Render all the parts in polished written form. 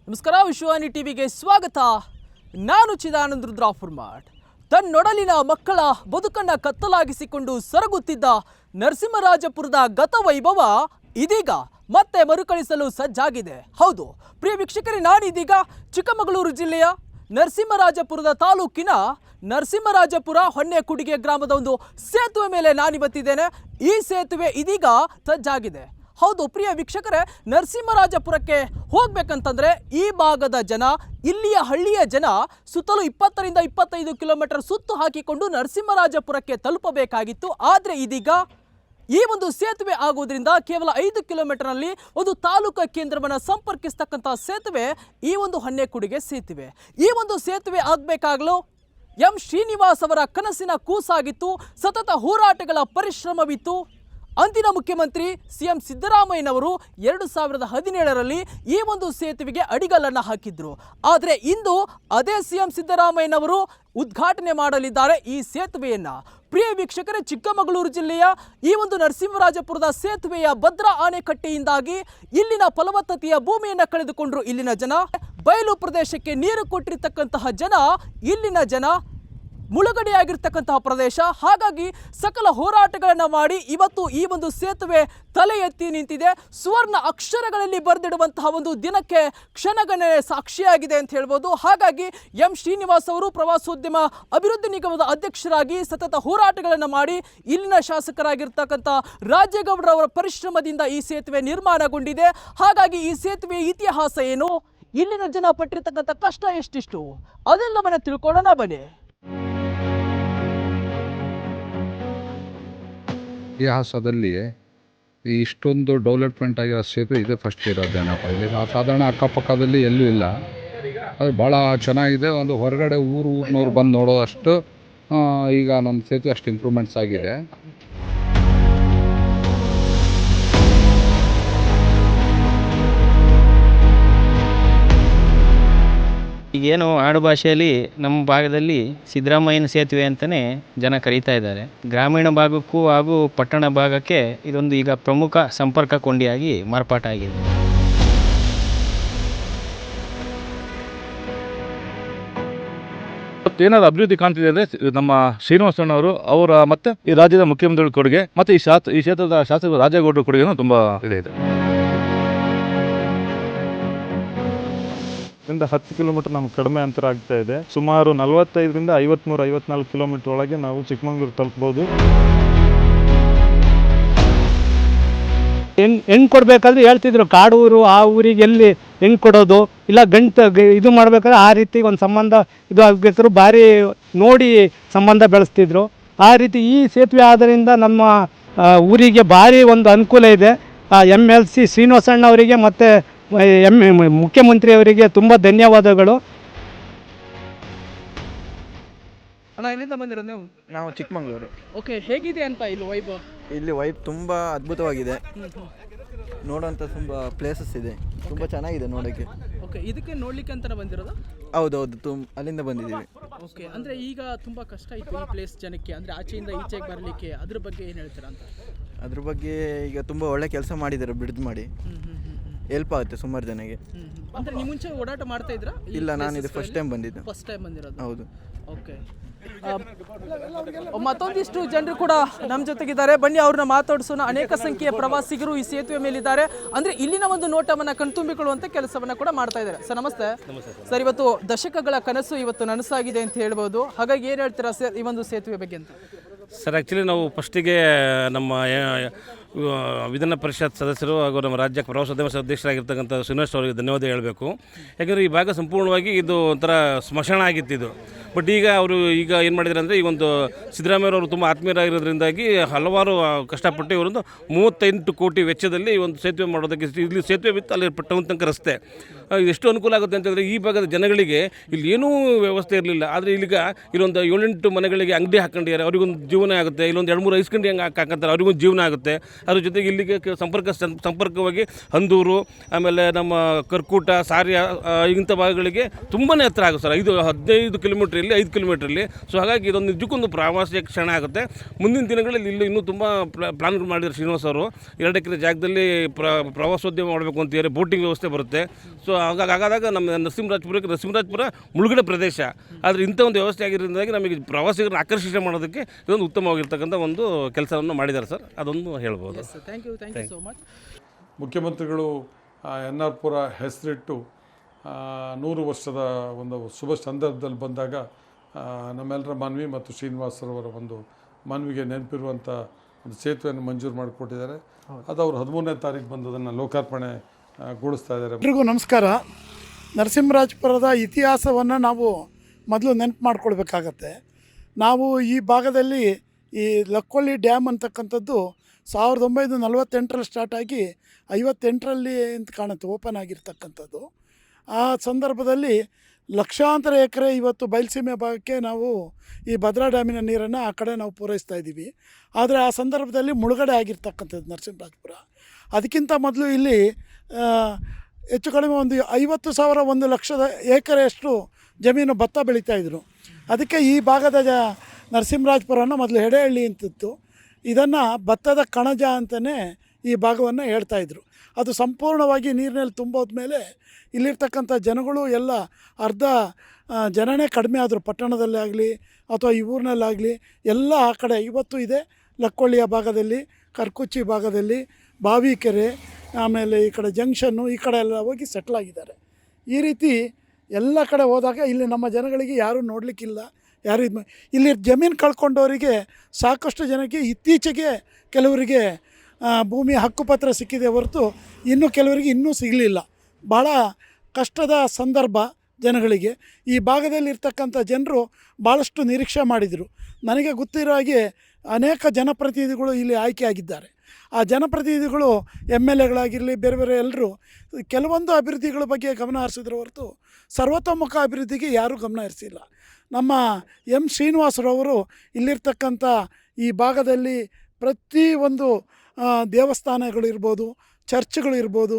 ನಮಸ್ಕಾರ, ವಿಶ್ವವಾಣಿ ಟಿವಿಗೆ ಸ್ವಾಗತ. ನಾನು ಚಿದಾನಂದ ರುದ್ರಾಫುರ್ಮಾಟ್. ತನ್ನೊಡಲಿನ ಮಕ್ಕಳ ಬದುಕನ್ನ ಕತ್ತಲಾಗಿಸಿಕೊಂಡು ಸರಗುತ್ತಿದ್ದ ನರಸಿಂಹರಾಜಪುರದ ಗತವೈಭವ ಇದೀಗ ಮತ್ತೆ ಮರುಕಳಿಸಲು ಸಜ್ಜಾಗಿದೆ. ಹೌದು ಪ್ರಿಯ ವೀಕ್ಷಕರೇ, ನಾನಿದೀಗ ಚಿಕ್ಕಮಗಳೂರು ಜಿಲ್ಲೆಯ ನರಸಿಂಹರಾಜಪುರದ ತಾಲೂಕಿನ ನರಸಿಂಹರಾಜಪುರ ಹೊನ್ನೆಕುಡಿಗೆ ಗ್ರಾಮದ ಒಂದು ಸೇತುವೆ ಮೇಲೆ ನಾನಿವತ್ತಿದ್ದೇನೆ. ಈ ಸೇತುವೆ ಇದೀಗ ಸಜ್ಜಾಗಿದೆ. ಹೌದು ಪ್ರಿಯ ವೀಕ್ಷಕರೇ, ನರಸಿಂಹರಾಜಪುರಕ್ಕೆ ಹೋಗ್ಬೇಕಂತಂದ್ರೆ ಈ ಭಾಗದ ಜನ, ಇಲ್ಲಿಯ ಹಳ್ಳಿಯ ಜನ ಸುತ್ತಲೂ 20ರಿಂದ 25 ಕಿಲೋಮೀಟರ್ ಸುತ್ತು ಹಾಕಿಕೊಂಡು ನರಸಿಂಹರಾಜಪುರಕ್ಕೆ ತಲುಪಬೇಕಾಗಿತ್ತು. ಆದರೆ ಇದೀಗ ಈ ಒಂದು ಸೇತುವೆ ಆಗುವುದರಿಂದ ಕೇವಲ 5 ಕಿಲೋಮೀಟರ್ನಲ್ಲಿ ಒಂದು ತಾಲೂಕಾ ಕೇಂದ್ರವನ್ನು ಸಂಪರ್ಕಿಸ್ತಕ್ಕಂಥ ಸೇತುವೆ ಈ ಒಂದು ಹೊನ್ನೆಕುಡಿಗೆ ಸೇತುವೆ. ಈ ಒಂದು ಸೇತುವೆ ಆಗಬೇಕಾಗಲು ಎಂ ಶ್ರೀನಿವಾಸ್ ಅವರ ಕನಸಿನ ಕೂಸಾಗಿತ್ತು. ಸತತ ಹೋರಾಟಗಳ ಪರಿಶ್ರಮವಿತ್ತು. ಅಂದಿನ ಮುಖ್ಯಮಂತ್ರಿ ಸಿಎಂ ಸಿದ್ದರಾಮಯ್ಯನವರು 2017ರಲ್ಲಿ ಈ ಒಂದು ಸೇತುವೆಗೆ ಅಡಿಗಲ್ಲನ್ನು ಹಾಕಿದ್ರು. ಆದರೆ ಇಂದು ಅದೇ ಸಿಎಂ ಸಿದ್ದರಾಮಯ್ಯನವರು ಉದ್ಘಾಟನೆ ಮಾಡಲಿದ್ದಾರೆ ಈ ಸೇತುವೆಯನ್ನ. ಪ್ರಿಯ ವೀಕ್ಷಕರೇ, ಚಿಕ್ಕಮಗಳೂರು ಜಿಲ್ಲೆಯ ಈ ಒಂದು ನರಸಿಂಹರಾಜಪುರದ ಸೇತುವೆಯ ಭದ್ರಾ ಆಣೆಕಟ್ಟೆಯಿಂದಾಗಿ ಇಲ್ಲಿನ ಫಲವತ್ತತೆಯ ಭೂಮಿಯನ್ನು ಕಳೆದುಕೊಂಡ್ರು ಇಲ್ಲಿನ ಜನ. ಬಯಲು ಪ್ರದೇಶಕ್ಕೆ ನೀರು ಕೊಟ್ಟಿರ್ತಕ್ಕಂತಹ ಜನ, ಇಲ್ಲಿನ ಜನ ಮುಳುಗಡೆಯಾಗಿರ್ತಕ್ಕಂತಹ ಪ್ರದೇಶ. ಹಾಗಾಗಿ ಸಕಲ ಹೋರಾಟಗಳನ್ನು ಮಾಡಿ ಇವತ್ತು ಈ ಒಂದು ಸೇತುವೆ ತಲೆ ಎತ್ತಿ ನಿಂತಿದೆ. ಸುವರ್ಣ ಅಕ್ಷರಗಳಲ್ಲಿ ಬರೆದಿಡುವಂತಹ ಒಂದು ದಿನಕ್ಕೆ ಕ್ಷಣಗಣನೆ ಸಾಕ್ಷಿಯಾಗಿದೆ ಅಂತ ಹೇಳ್ಬೋದು. ಹಾಗಾಗಿ ಎಂ ಶ್ರೀನಿವಾಸ್ ಅವರು ಪ್ರವಾಸೋದ್ಯಮ ಅಭಿವೃದ್ಧಿ ನಿಗಮದ ಅಧ್ಯಕ್ಷರಾಗಿ ಸತತ ಹೋರಾಟಗಳನ್ನು ಮಾಡಿ ಇಲ್ಲಿನ ಶಾಸಕರಾಗಿರ್ತಕ್ಕಂಥ ರಾಜೇಗೌಡರವರ ಪರಿಶ್ರಮದಿಂದ ಈ ಸೇತುವೆ ನಿರ್ಮಾಣಗೊಂಡಿದೆ. ಹಾಗಾಗಿ ಈ ಸೇತುವೆ ಇತಿಹಾಸ ಏನು, ಇಲ್ಲಿನ ಜನ ಪಟ್ಟಿರ್ತಕ್ಕಂಥ ಕಷ್ಟ ಎಷ್ಟಿಷ್ಟು, ಅದೆಲ್ಲವನ್ನ ತಿಳ್ಕೊಳ್ಳೋಣ ಬನ್ನಿ. ಇತಿಹಾಸದಲ್ಲಿ ಇಷ್ಟೊಂದು ಡೆವಲಪ್ಮೆಂಟ್ ಆಗಿರೋ ಸೇತುವೆ ಇದೆ ಫಸ್ಟ್ ಇರೋದೇನಪ್ಪ. ಇಲ್ಲಿ ಸಾಧಾರಣ ಅಕ್ಕಪಕ್ಕದಲ್ಲಿ ಎಲ್ಲೂ ಇಲ್ಲ. ಅದು ಭಾಳ ಚೆನ್ನಾಗಿದೆ. ಒಂದು ಹೊರಗಡೆ ಊರಿನವ್ರು ಬಂದು ನೋಡೋಷ್ಟು ಈಗ ನಮ್ಮ ಸೇತುವೆ ಅಷ್ಟು ಇಂಪ್ರೂವ್ಮೆಂಟ್ಸ್ ಆಗಿದೆ. ಈಗೇನು ಆಡು ಭಾಷೆಯಲ್ಲಿ ನಮ್ಮ ಭಾಗದಲ್ಲಿ ಸಿದ್ದರಾಮಯ್ಯನ ಸೇತುವೆ ಅಂತಲೇ ಜನ ಕರೀತಾ ಇದ್ದಾರೆ. ಗ್ರಾಮೀಣ ಭಾಗಕ್ಕೂ ಹಾಗೂ ಪಟ್ಟಣ ಭಾಗಕ್ಕೆ ಇದೊಂದು ಈಗ ಪ್ರಮುಖ ಸಂಪರ್ಕ ಕೊಂಡಿಯಾಗಿ ಮಾರ್ಪಾಟಾಗಿದೆ. ಏನಾದ್ರು ಅಭಿವೃದ್ಧಿ ಕಾಣ್ತಿದೆ ಅಂದರೆ ನಮ್ಮ ಶ್ರೀನಿವಾಸಣ್ಣವರು ಅವರ ಮತ್ತು ಈ ರಾಜ್ಯದ ಮುಖ್ಯಮಂತ್ರಿಗಳ ಕೊಡುಗೆ ಮತ್ತು ಈ ಕ್ಷೇತ್ರದ ಶಾಸಕ ರಾಜೇಗೌಡರ ಕೊಡುಗೆನೂ ತುಂಬ ಇದೆ. 10 ಕಿಲೋಮೀಟರ್ ನಮ್ಗೆ ಕಡಿಮೆ ಅಂತರ ಆಗ್ತಾ ಇದೆ. ಸುಮಾರು 45ರಿಂದ 53-54 ಕಿಲೋಮೀಟರ್ ಒಳಗೆ ನಾವು ಚಿಕ್ಕಮಗಳೂರು ತಲುಪ್ಬೋದು. ಹೆಂಗೆ ಕೊಡಬೇಕಾದ್ರೆ ಹೇಳ್ತಿದ್ರು, ಕಾಡೂರು ಆ ಊರಿಗೆ ಎಲ್ಲಿ ಹೆಂಗೆ ಕೊಡೋದು, ಇಲ್ಲ ಇದು ಮಾಡಬೇಕಾದ್ರೆ ಆ ರೀತಿ ಒಂದು ಸಂಬಂಧ ಇದು ಆಗಬೇಕಾದ್ರು ಭಾರಿ ನೋಡಿ ಸಂಬಂಧ ಬೆಳೆಸ್ತಿದ್ರು. ಆ ರೀತಿ ಈ ಸೇತುವೆ ಆದ್ದರಿಂದ ನಮ್ಮ ಊರಿಗೆ ಭಾರಿ ಒಂದು ಅನುಕೂಲ ಇದೆ. MLC ಶ್ರೀನಿವಾಸಣ್ಣ ಅವರಿಗೆ ಮತ್ತು ಮುಖ್ಯಮಂತ್ರಿಯವರಿಗೆ ತುಂಬ ಧನ್ಯವಾದಗಳು. ಅಣ್ಣ, ಎಲ್ಲಿಂದ ಬಂದಿರೋದು ನೀವು? ನಾವು ಚಿಕ್ಕಮಗಳೂರು. ಓಕೆ, ಹೇಗಿದೆ ಅಂತ ಇಲ್ಲಿ ವೈಬ್ ತುಂಬ ಅದ್ಭುತವಾಗಿದೆ. ನೋಡೋಂಥ ತುಂಬ ಪ್ಲೇಸಸ್ ಇದೆ, ತುಂಬ ಚೆನ್ನಾಗಿದೆ ನೋಡೋಕ್ಕೆ. ಓಕೆ, ಇದಕ್ಕೆ ನೋಡ್ಲಿಕ್ಕೆ ಅಂತ ಬಂದಿರೋದು? ಹೌದೌದು, ಅಲ್ಲಿಂದ ಬಂದಿದ್ದೀವಿ. ಓಕೆ, ಅಂದರೆ ಈಗ ತುಂಬ ಕಷ್ಟ ಇತ್ತು ಈ ಪ್ಲೇಸ್ ಜನಕ್ಕೆ, ಅಂದರೆ ಆಚೆಯಿಂದ ಈಚೆಗೆ ಬರಲಿಕ್ಕೆ. ಅದ್ರ ಬಗ್ಗೆ ಏನು ಹೇಳ್ತೀರಾ ಅಂತ? ಅದ್ರ ಬಗ್ಗೆ ಈಗ ತುಂಬ ಒಳ್ಳೆ ಕೆಲಸ ಮಾಡಿದ್ದಾರೆ, ಬ್ರಿಡ್ಜ್ ಮಾಡಿ ಹೆಲ್ಪ್ ಆಗುತ್ತೆ ಸುಮಾರು ಜನಕ್ಕೆ. ಅಂದರೆ ನಿಮ್ಮ ಮುಂಚೆ ಓಡಾಟ ಮಾಡ್ತಾ ಇದ್ರಾ? ಇಲ್ಲ, ನಾನು ಇದು ಫಸ್ಟ್ ಟೈಮ್ ಬಂದಿದ್ದು. ಫಸ್ಟ್ ಟೈಮ್ ಬಂದಿರೋದು? ಹೌದು. ಓಕೆ, ಮತ್ತೊಂದಿಷ್ಟು ಜನರು ಕೂಡ ನಮ್ಮ ಜೊತೆಗಿದ್ದಾರೆ. ಬನ್ನಿ ಅವ್ರನ್ನ ಮಾತಾಡಿಸೋಣ. ಅನೇಕ ಸಂಖ್ಯೆಯ ಪ್ರವಾಸಿಗರು ಈ ಸೇತುವೆ ಮೇಲಿದ್ದಾರೆ. ಅಂದರೆ ಇಲ್ಲಿನ ಒಂದು ನೋಟವನ್ನು ಕಣ್ತುಂಬಿಕೊಳ್ಳುವಂಥ ಕೆಲಸವನ್ನು ಕೂಡ ಮಾಡ್ತಾ ಇದ್ದಾರೆ. ಸರ್ ನಮಸ್ತೆ. ಸರ್, ಇವತ್ತು ದಶಕಗಳ ಕನಸು ಇವತ್ತು ನನಸಾಗಿದೆ ಅಂತ ಹೇಳ್ಬೋದು. ಹಾಗಾಗಿ ಏನು ಹೇಳ್ತೀರಾ ಸರ್ ಈ ಒಂದು ಸೇತುವೆ ಬಗ್ಗೆ ಅಂತ? ಸರ್, ಆ್ಯಕ್ಚುಲಿ ನಾವು ಫಸ್ಟಿಗೆ ನಮ್ಮ ವಿಧಾನ ಪರಿಷತ್ ಸದಸ್ಯರು ಹಾಗೂ ನಮ್ಮ ರಾಜ್ಯ ಪ್ರವಾಸೋದ್ಯಮ ಅಧ್ಯಕ್ಷರಾಗಿರ್ತಕ್ಕಂಥ ಶ್ರೀನಿವಾಸ್ ಅವರಿಗೆ ಧನ್ಯವಾದ ಹೇಳಬೇಕು. ಯಾಕಂದರೆ ಈ ಭಾಗ ಸಂಪೂರ್ಣವಾಗಿ ಇದು ಒಂಥರ ಸ್ಮಶಾನ ಆಗಿತ್ತಿದ್ದು. ಬಟ್ ಈಗ ಅವರು ಏನು ಮಾಡಿದ್ದಾರೆ ಅಂದರೆ, ಈ ಒಂದು ಸಿದ್ದರಾಮಯ್ಯವರು ತುಂಬ ಆತ್ಮೀಯರಾಗಿರೋದ್ರಿಂದಾಗಿ ಹಲವಾರು ಕಷ್ಟಪಟ್ಟು ಇವರೊಂದು 38 ಕೋಟಿ ವೆಚ್ಚದಲ್ಲಿ ಈ ಒಂದು ಸೇತುವೆ ಮಾಡೋದಕ್ಕೆ, ಇಲ್ಲಿ ಸೇತುವೆ ಬಿತ್ತು ಅಲ್ಲಿ ಟೌನ್ ತನಕ ರಸ್ತೆ ಎಷ್ಟು ಅನುಕೂಲ ಆಗುತ್ತೆ ಅಂತಂದರೆ, ಈ ಭಾಗದ ಜನಗಳಿಗೆ ಇಲ್ಲಿ ಏನೂ ವ್ಯವಸ್ಥೆ ಇರಲಿಲ್ಲ. ಆದರೆ ಇಲ್ಲಿಗ ಇಲ್ಲೊಂದು 7-8 ಮನೆಗಳಿಗೆ ಅಂಗಡಿ ಹಾಕೊಂಡಿದ್ದಾರೆ, ಅವ್ರಿಗೊಂದು ಜೀವನ ಆಗುತ್ತೆ. ಇಲ್ಲೊಂದು 2-3 ಐಸ್ ಕಂಡಿ ಹಂಗೆ ಹಾಕಂತಾರೆ, ಅವ್ರಿಗೊಂದು ಜೀವನ ಆಗುತ್ತೆ. ಅದ್ರ ಜೊತೆಗೆ ಇಲ್ಲಿಗೆ ಸಂಪರ್ಕವಾಗಿ ಹಂದೂರು, ಆಮೇಲೆ ನಮ್ಮ ಕರ್ಕೂಟ, ಸಾರ್ಯ ಇಂಥ ಭಾಗಗಳಿಗೆ ತುಂಬಾ ಹತ್ತಿರ ಆಗುತ್ತೆ ಸರ್. 15 ಕಿಲೋಮೀಟ್ರ್ ಇಲ್ಲಿ, 5 ಕಿಲೋಮೀಟ್ರಲ್ಲಿ. ಸೊ ಹಾಗಾಗಿ ಇದೊಂದು ನಿಜಕ್ಕೊಂದು ಪ್ರವಾಸಿ ಕ್ಷಣ ಆಗುತ್ತೆ. ಮುಂದಿನ ದಿನಗಳಲ್ಲಿ ಇಲ್ಲಿ ಇನ್ನೂ ತುಂಬ ಪ್ಲಾನ್ಗಳು ಮಾಡಿದ್ದಾರೆ ಶ್ರೀನಿವಾಸ್ ಅವರು. 2 ಎಕರೆ ಜಾಗದಲ್ಲಿ ಪ್ರವಾಸೋದ್ಯಮ ಮಾಡಬೇಕು ಅಂತಿದ್ದಾರೆ, ಬೋಟಿಂಗ್ ವ್ಯವಸ್ಥೆ ಬರುತ್ತೆ. ಸೊ ಹಾಗಾದಾಗ ನಮ್ಮ ನರಸಿಂಹರಾಜಪುರ ಮುಳುಗಡೆ ಪ್ರದೇಶ, ಆದರೆ ಇಂಥ ಒಂದು ವ್ಯವಸ್ಥೆ ಆಗಿರೋದ್ರಿಂದಾಗಿ ನಮಗೆ ಪ್ರವಾಸಿಗರನ್ನು ಆಕರ್ಷಣೆ ಮಾಡೋದಕ್ಕೆ ಇದೊಂದು ಉತ್ತಮವಾಗಿರ್ತಕ್ಕಂಥ ಒಂದು ಕೆಲಸವನ್ನು ಮಾಡಿದ್ದಾರೆ ಸರ್, ಅದೊಂದು ಹೇಳ್ಬೋದು. Thank you so much. ಮುಖ್ಯಮಂತ್ರಿಗಳು ಎನ್ ಆರ್ ಪುರ ಹೆಸರಿಟ್ಟು 100 ವರ್ಷದ ಒಂದು ಶುಭ ಸಂದರ್ಭದಲ್ಲಿ ಬಂದಾಗ ನಮ್ಮೆಲ್ಲರ ಮನವಿ ಮತ್ತು ಶ್ರೀನಿವಾಸರವರ ಒಂದು ಮನವಿಗೆ ನೆನಪಿರುವಂಥ ಒಂದು ಸೇತುವೆಯನ್ನು ಮಂಜೂರು ಮಾಡಿಕೊಟ್ಟಿದ್ದಾರೆ. ಅದು ಅವರು 13ನೇ ತಾರೀಕು ಬಂದು ಅದನ್ನು ಲೋಕಾರ್ಪಣೆ ಗೊಳಿಸ್ತಾ ಇದ್ದಾರೆ. ಎಲ್ರಿಗೂ ನಮಸ್ಕಾರ. ನರಸಿಂಹರಾಜಪುರದ ಇತಿಹಾಸವನ್ನು ನಾವು ಮೊದಲು ನೆನಪು ಮಾಡ್ಕೊಳ್ಬೇಕಾಗತ್ತೆ. ನಾವು ಈ ಭಾಗದಲ್ಲಿ ಈ ಲಕ್ಕೊಳ್ಳಿ ಡ್ಯಾಮ್ ಅಂತಕ್ಕಂಥದ್ದು 1948ರಲ್ಲಿ ಸ್ಟಾರ್ಟ್ ಆಗಿ 58ರಲ್ಲಿ ಅಂತ ಕಾಣುತ್ತೆ ಓಪನ್ ಆಗಿರ್ತಕ್ಕಂಥದ್ದು. ಆ ಸಂದರ್ಭದಲ್ಲಿ ಲಕ್ಷಾಂತರ ಎಕರೆ ಇವತ್ತು ಬಯಲುಸೀಮೆ ಭಾಗಕ್ಕೆ ನಾವು ಈ ಭದ್ರಾ ಡ್ಯಾಮಿನ ನೀರನ್ನು ಆ ಕಡೆ ನಾವು ಪೂರೈಸ್ತಾ ಇದ್ದೀವಿ. ಆದರೆ ಆ ಸಂದರ್ಭದಲ್ಲಿ ಮುಳುಗಡೆ ಆಗಿರ್ತಕ್ಕಂಥದ್ದು ನರಸಿಂಹರಾಜಪುರ. ಅದಕ್ಕಿಂತ ಮೊದಲು ಇಲ್ಲಿ ಹೆಚ್ಚು ಕಡಿಮೆ ಒಂದು 50,000 1 ಲಕ್ಷದ ಎಕರೆಯಷ್ಟು ಜಮೀನು ಭತ್ತ ಬೆಳೀತಾಯಿದ್ರು. ಅದಕ್ಕೆ ಈ ಭಾಗದ ನರಸಿಂಹರಾಜಪುರನ ಮೊದಲು ಹೆಡೆಹಳ್ಳಿ ಅಂತಿತ್ತು. ಇದನ್ನು ಭತ್ತದ ಕಣಜ ಅಂತಲೇ ಈ ಭಾಗವನ್ನು ಹೇಳ್ತಾಯಿದ್ರು. ಅದು ಸಂಪೂರ್ಣವಾಗಿ ನೀರಿನಲ್ಲಿ ತುಂಬೋದ ಮೇಲೆ ಇಲ್ಲಿರ್ತಕ್ಕಂಥ ಜನಗಳು ಎಲ್ಲ ಅರ್ಧ ಜನನೇ ಕಡಿಮೆ ಆದರು. ಪಟ್ಟಣದಲ್ಲೇ ಆಗಲಿ ಅಥವಾ ಈ ಊರಿನಲ್ಲಾಗಲಿ ಎಲ್ಲ ಆ ಕಡೆ ಇವತ್ತು ಇದೆ. ಲಕ್ಕೊಳ್ಳಿಯ ಭಾಗದಲ್ಲಿ, ಕರ್ಕುಚ್ಚಿ ಭಾಗದಲ್ಲಿ, ಬಾವಿಕೆರೆ, ಆಮೇಲೆ ಈ ಕಡೆ ಜಂಕ್ಷನ್ನು, ಈ ಕಡೆ ಎಲ್ಲ ಹೋಗಿ ಸೆಟ್ಲಾಗಿದ್ದಾರೆ. ಈ ರೀತಿ ಎಲ್ಲ ಕಡೆ ಹೋದಾಗ ಇಲ್ಲಿ ನಮ್ಮ ಜನಗಳಿಗೆ ಯಾರೂ ನೋಡಲಿಕ್ಕಿಲ್ಲ. ಯಾರು ಇಲ್ಲಿ ಜಮೀನು ಕಳ್ಕೊಂಡವರಿಗೆ ಸಾಕಷ್ಟು ಜನಕ್ಕೆ ಇತ್ತೀಚೆಗೆ ಕೆಲವರಿಗೆ ಭೂಮಿ ಹಕ್ಕುಪತ್ರ ಸಿಕ್ಕಿದೆ ಹೊರತು ಇನ್ನೂ ಕೆಲವರಿಗೆ ಇನ್ನೂ ಸಿಗಲಿಲ್ಲ. ಭಾಳ ಕಷ್ಟದ ಸಂದರ್ಭ ಜನಗಳಿಗೆ. ಈ ಭಾಗದಲ್ಲಿರ್ತಕ್ಕಂಥ ಜನರು ಭಾಳಷ್ಟು ನಿರೀಕ್ಷೆ ಮಾಡಿದರು. ನನಗೆ ಗೊತ್ತಿರೋ ಹಾಗೆ ಅನೇಕ ಜನಪ್ರತಿನಿಧಿಗಳು ಇಲ್ಲಿ ಆಯ್ಕೆಯಾಗಿದ್ದಾರೆ. ಆ ಜನಪ್ರತಿನಿಧಿಗಳು MLAಗಳಾಗಿರಲಿ ಬೇರೆ ಬೇರೆ ಎಲ್ಲರೂ ಕೆಲವೊಂದು ಅಭಿವೃದ್ಧಿಗಳ ಬಗ್ಗೆ ಗಮನ ಹರಿಸಿದ್ರು ಹೊರತು ಸರ್ವತೋಮುಖ ಅಭಿವೃದ್ಧಿಗೆ ಯಾರೂ ಗಮನ ಹರಿಸಿಲ್ಲ. ನಮ್ಮ ಶ್ರೀನಿವಾಸರವರು ಇಲ್ಲಿರ್ತಕ್ಕಂಥ ಈ ಭಾಗದಲ್ಲಿ ಪ್ರತಿಯೊಂದು ದೇವಸ್ಥಾನಗಳಿರ್ಬೋದು, ಚರ್ಚ್ಗಳಿರ್ಬೋದು,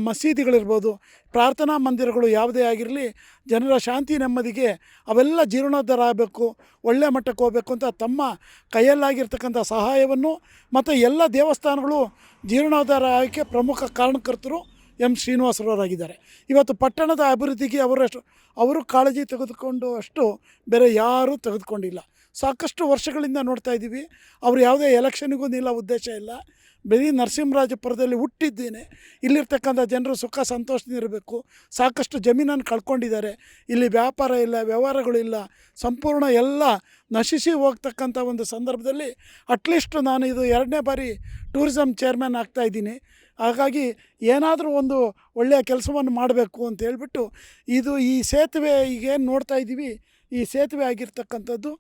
ಮಸೀದಿಗಳಿರ್ಬೋದು, ಪ್ರಾರ್ಥನಾ ಮಂದಿರಗಳು ಯಾವುದೇ ಆಗಿರಲಿ, ಜನರ ಶಾಂತಿ ನೆಮ್ಮದಿಗೆ ಅವೆಲ್ಲ ಜೀರ್ಣೋದ್ಧಾರ ಆಗಬೇಕು, ಒಳ್ಳೆಯ ಮಟ್ಟಕ್ಕೆ ಹೋಗಬೇಕು ಅಂತ ತಮ್ಮ ಕೈಯಲ್ಲಾಗಿರ್ತಕ್ಕಂಥ ಸಹಾಯವನ್ನು ಮತ್ತು ಎಲ್ಲ ದೇವಸ್ಥಾನಗಳು ಜೀರ್ಣೋದ್ಧಾರ ಆಗೋಕ್ಕೆ ಪ್ರಮುಖ ಕಾರಣಕರ್ತರು ಶ್ರೀನಿವಾಸರವರಾಗಿದ್ದಾರೆ. ಇವತ್ತು ಪಟ್ಟಣದ ಅಭಿವೃದ್ಧಿಗೆ ಅವರು ಕಾಳಜಿ ತೆಗೆದುಕೊಂಡು ಅಷ್ಟು ಬೇರೆ ಯಾರೂ ತೆಗೆದುಕೊಂಡಿಲ್ಲ. ಸಾಕಷ್ಟು ವರ್ಷಗಳಿಂದ ನೋಡ್ತಾ ಇದ್ದೀವಿ. ಅವರು ಯಾವುದೇ ಎಲೆಕ್ಷನ್ನಿಗೂ ನಿಲ್ಲ ಉದ್ದೇಶ ಇಲ್ಲ. ಬರೀ ನರಸಿಂಹರಾಜಪುರದಲ್ಲಿ ಹುಟ್ಟಿದ್ದೇನೆ, ಇಲ್ಲಿರ್ತಕ್ಕಂಥ ಜನರು ಸುಖ ಸಂತೋಷದಿಂದ ಇರಬೇಕು. ಸಾಕಷ್ಟು ಜಮೀನನ್ನು ಕಳ್ಕೊಂಡಿದ್ದಾರೆ. ಇಲ್ಲಿ ವ್ಯಾಪಾರ ಇಲ್ಲ, ವ್ಯವಹಾರಗಳಿಲ್ಲ, ಸಂಪೂರ್ಣ ಎಲ್ಲ ನಶಿಸಿ ಹೋಗ್ತಕ್ಕಂಥ ಒಂದು ಸಂದರ್ಭದಲ್ಲಿ ಅಟ್ಲೀಸ್ಟ್ ನಾನು ಇದು 2ನೇ ಬಾರಿ ಟೂರಿಸಮ್ ಚೇರ್ಮನ್ ಆಗ್ತಾಯಿದ್ದೀನಿ. ಹಾಗಾಗಿ ಏನಾದರೂ ಒಂದು ಒಳ್ಳೆಯ ಕೆಲಸವನ್ನು ಮಾಡಬೇಕು ಅಂತ ಹೇಳ್ಬಿಟ್ಟು ಈ ಸೇತುವೆ ಈಗೇನು ನೋಡ್ತಾ ಇದ್ದೀವಿ, ಈ ಸೇತುವೆ ಆಗಿರ್ತಕ್ಕಂಥದ್ದು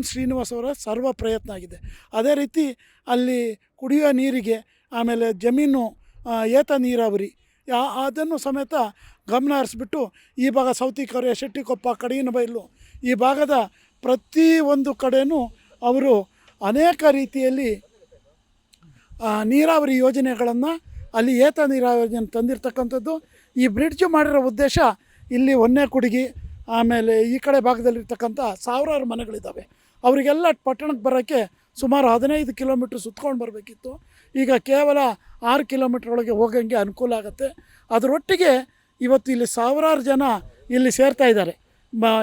ಶ್ರೀನಿವಾಸವರ ಸರ್ವ ಪ್ರಯತ್ನ ಆಗಿದೆ. ಅದೇ ರೀತಿ ಅಲ್ಲಿ ಕುಡಿಯುವ ನೀರಿಗೆ, ಆಮೇಲೆ ಜಮೀನು ಏತ ನೀರಾವರಿ ಅದನ್ನು ಸಮೇತ ಗಮನ ಹರಿಸ್ಬಿಟ್ಟು ಈ ಭಾಗ ಸೌತಿಕೆರೆ, ಶೆಟ್ಟಿಕೊಪ್ಪ, ಕಡಗಿನಬೈಲು ಈ ಭಾಗದ ಪ್ರತಿಯೊಂದು ಕಡೆಯೂ ಅವರು ಅನೇಕ ರೀತಿಯಲ್ಲಿ ನೀರಾವರಿ ಯೋಜನೆಗಳನ್ನು ಅಲ್ಲಿ ಏತ ನೀರಾವರಿಯನ್ನು ತಂದಿರತಕ್ಕಂಥದ್ದು. ಈ ಬ್ರಿಡ್ಜ್ ಮಾಡಿರೋ ಉದ್ದೇಶ ಇಲ್ಲಿ ಹೊನ್ನೆಕುಡಿಗೆ, ಆಮೇಲೆ ಈ ಕಡೆ ಭಾಗದಲ್ಲಿರ್ತಕ್ಕಂಥ ಸಾವಿರಾರು ಮನೆಗಳಿದ್ದಾವೆ. ಅವರಿಗೆಲ್ಲ ಪಟ್ಟಣಕ್ಕೆ ಬರೋಕ್ಕೆ ಸುಮಾರು 15 ಕಿಲೋಮೀಟ್ರ್ ಸುತ್ಕೊಂಡು ಬರಬೇಕಿತ್ತು. ಈಗ ಕೇವಲ 6 ಕಿಲೋಮೀಟ್ರ್ ಒಳಗೆ ಹೋಗೋಂಗೆ ಅನುಕೂಲ ಆಗುತ್ತೆ. ಅದರೊಟ್ಟಿಗೆ ಇವತ್ತು ಇಲ್ಲಿ ಸಾವಿರಾರು ಜನ ಇಲ್ಲಿ ಸೇರ್ತಾ ಇದ್ದಾರೆ.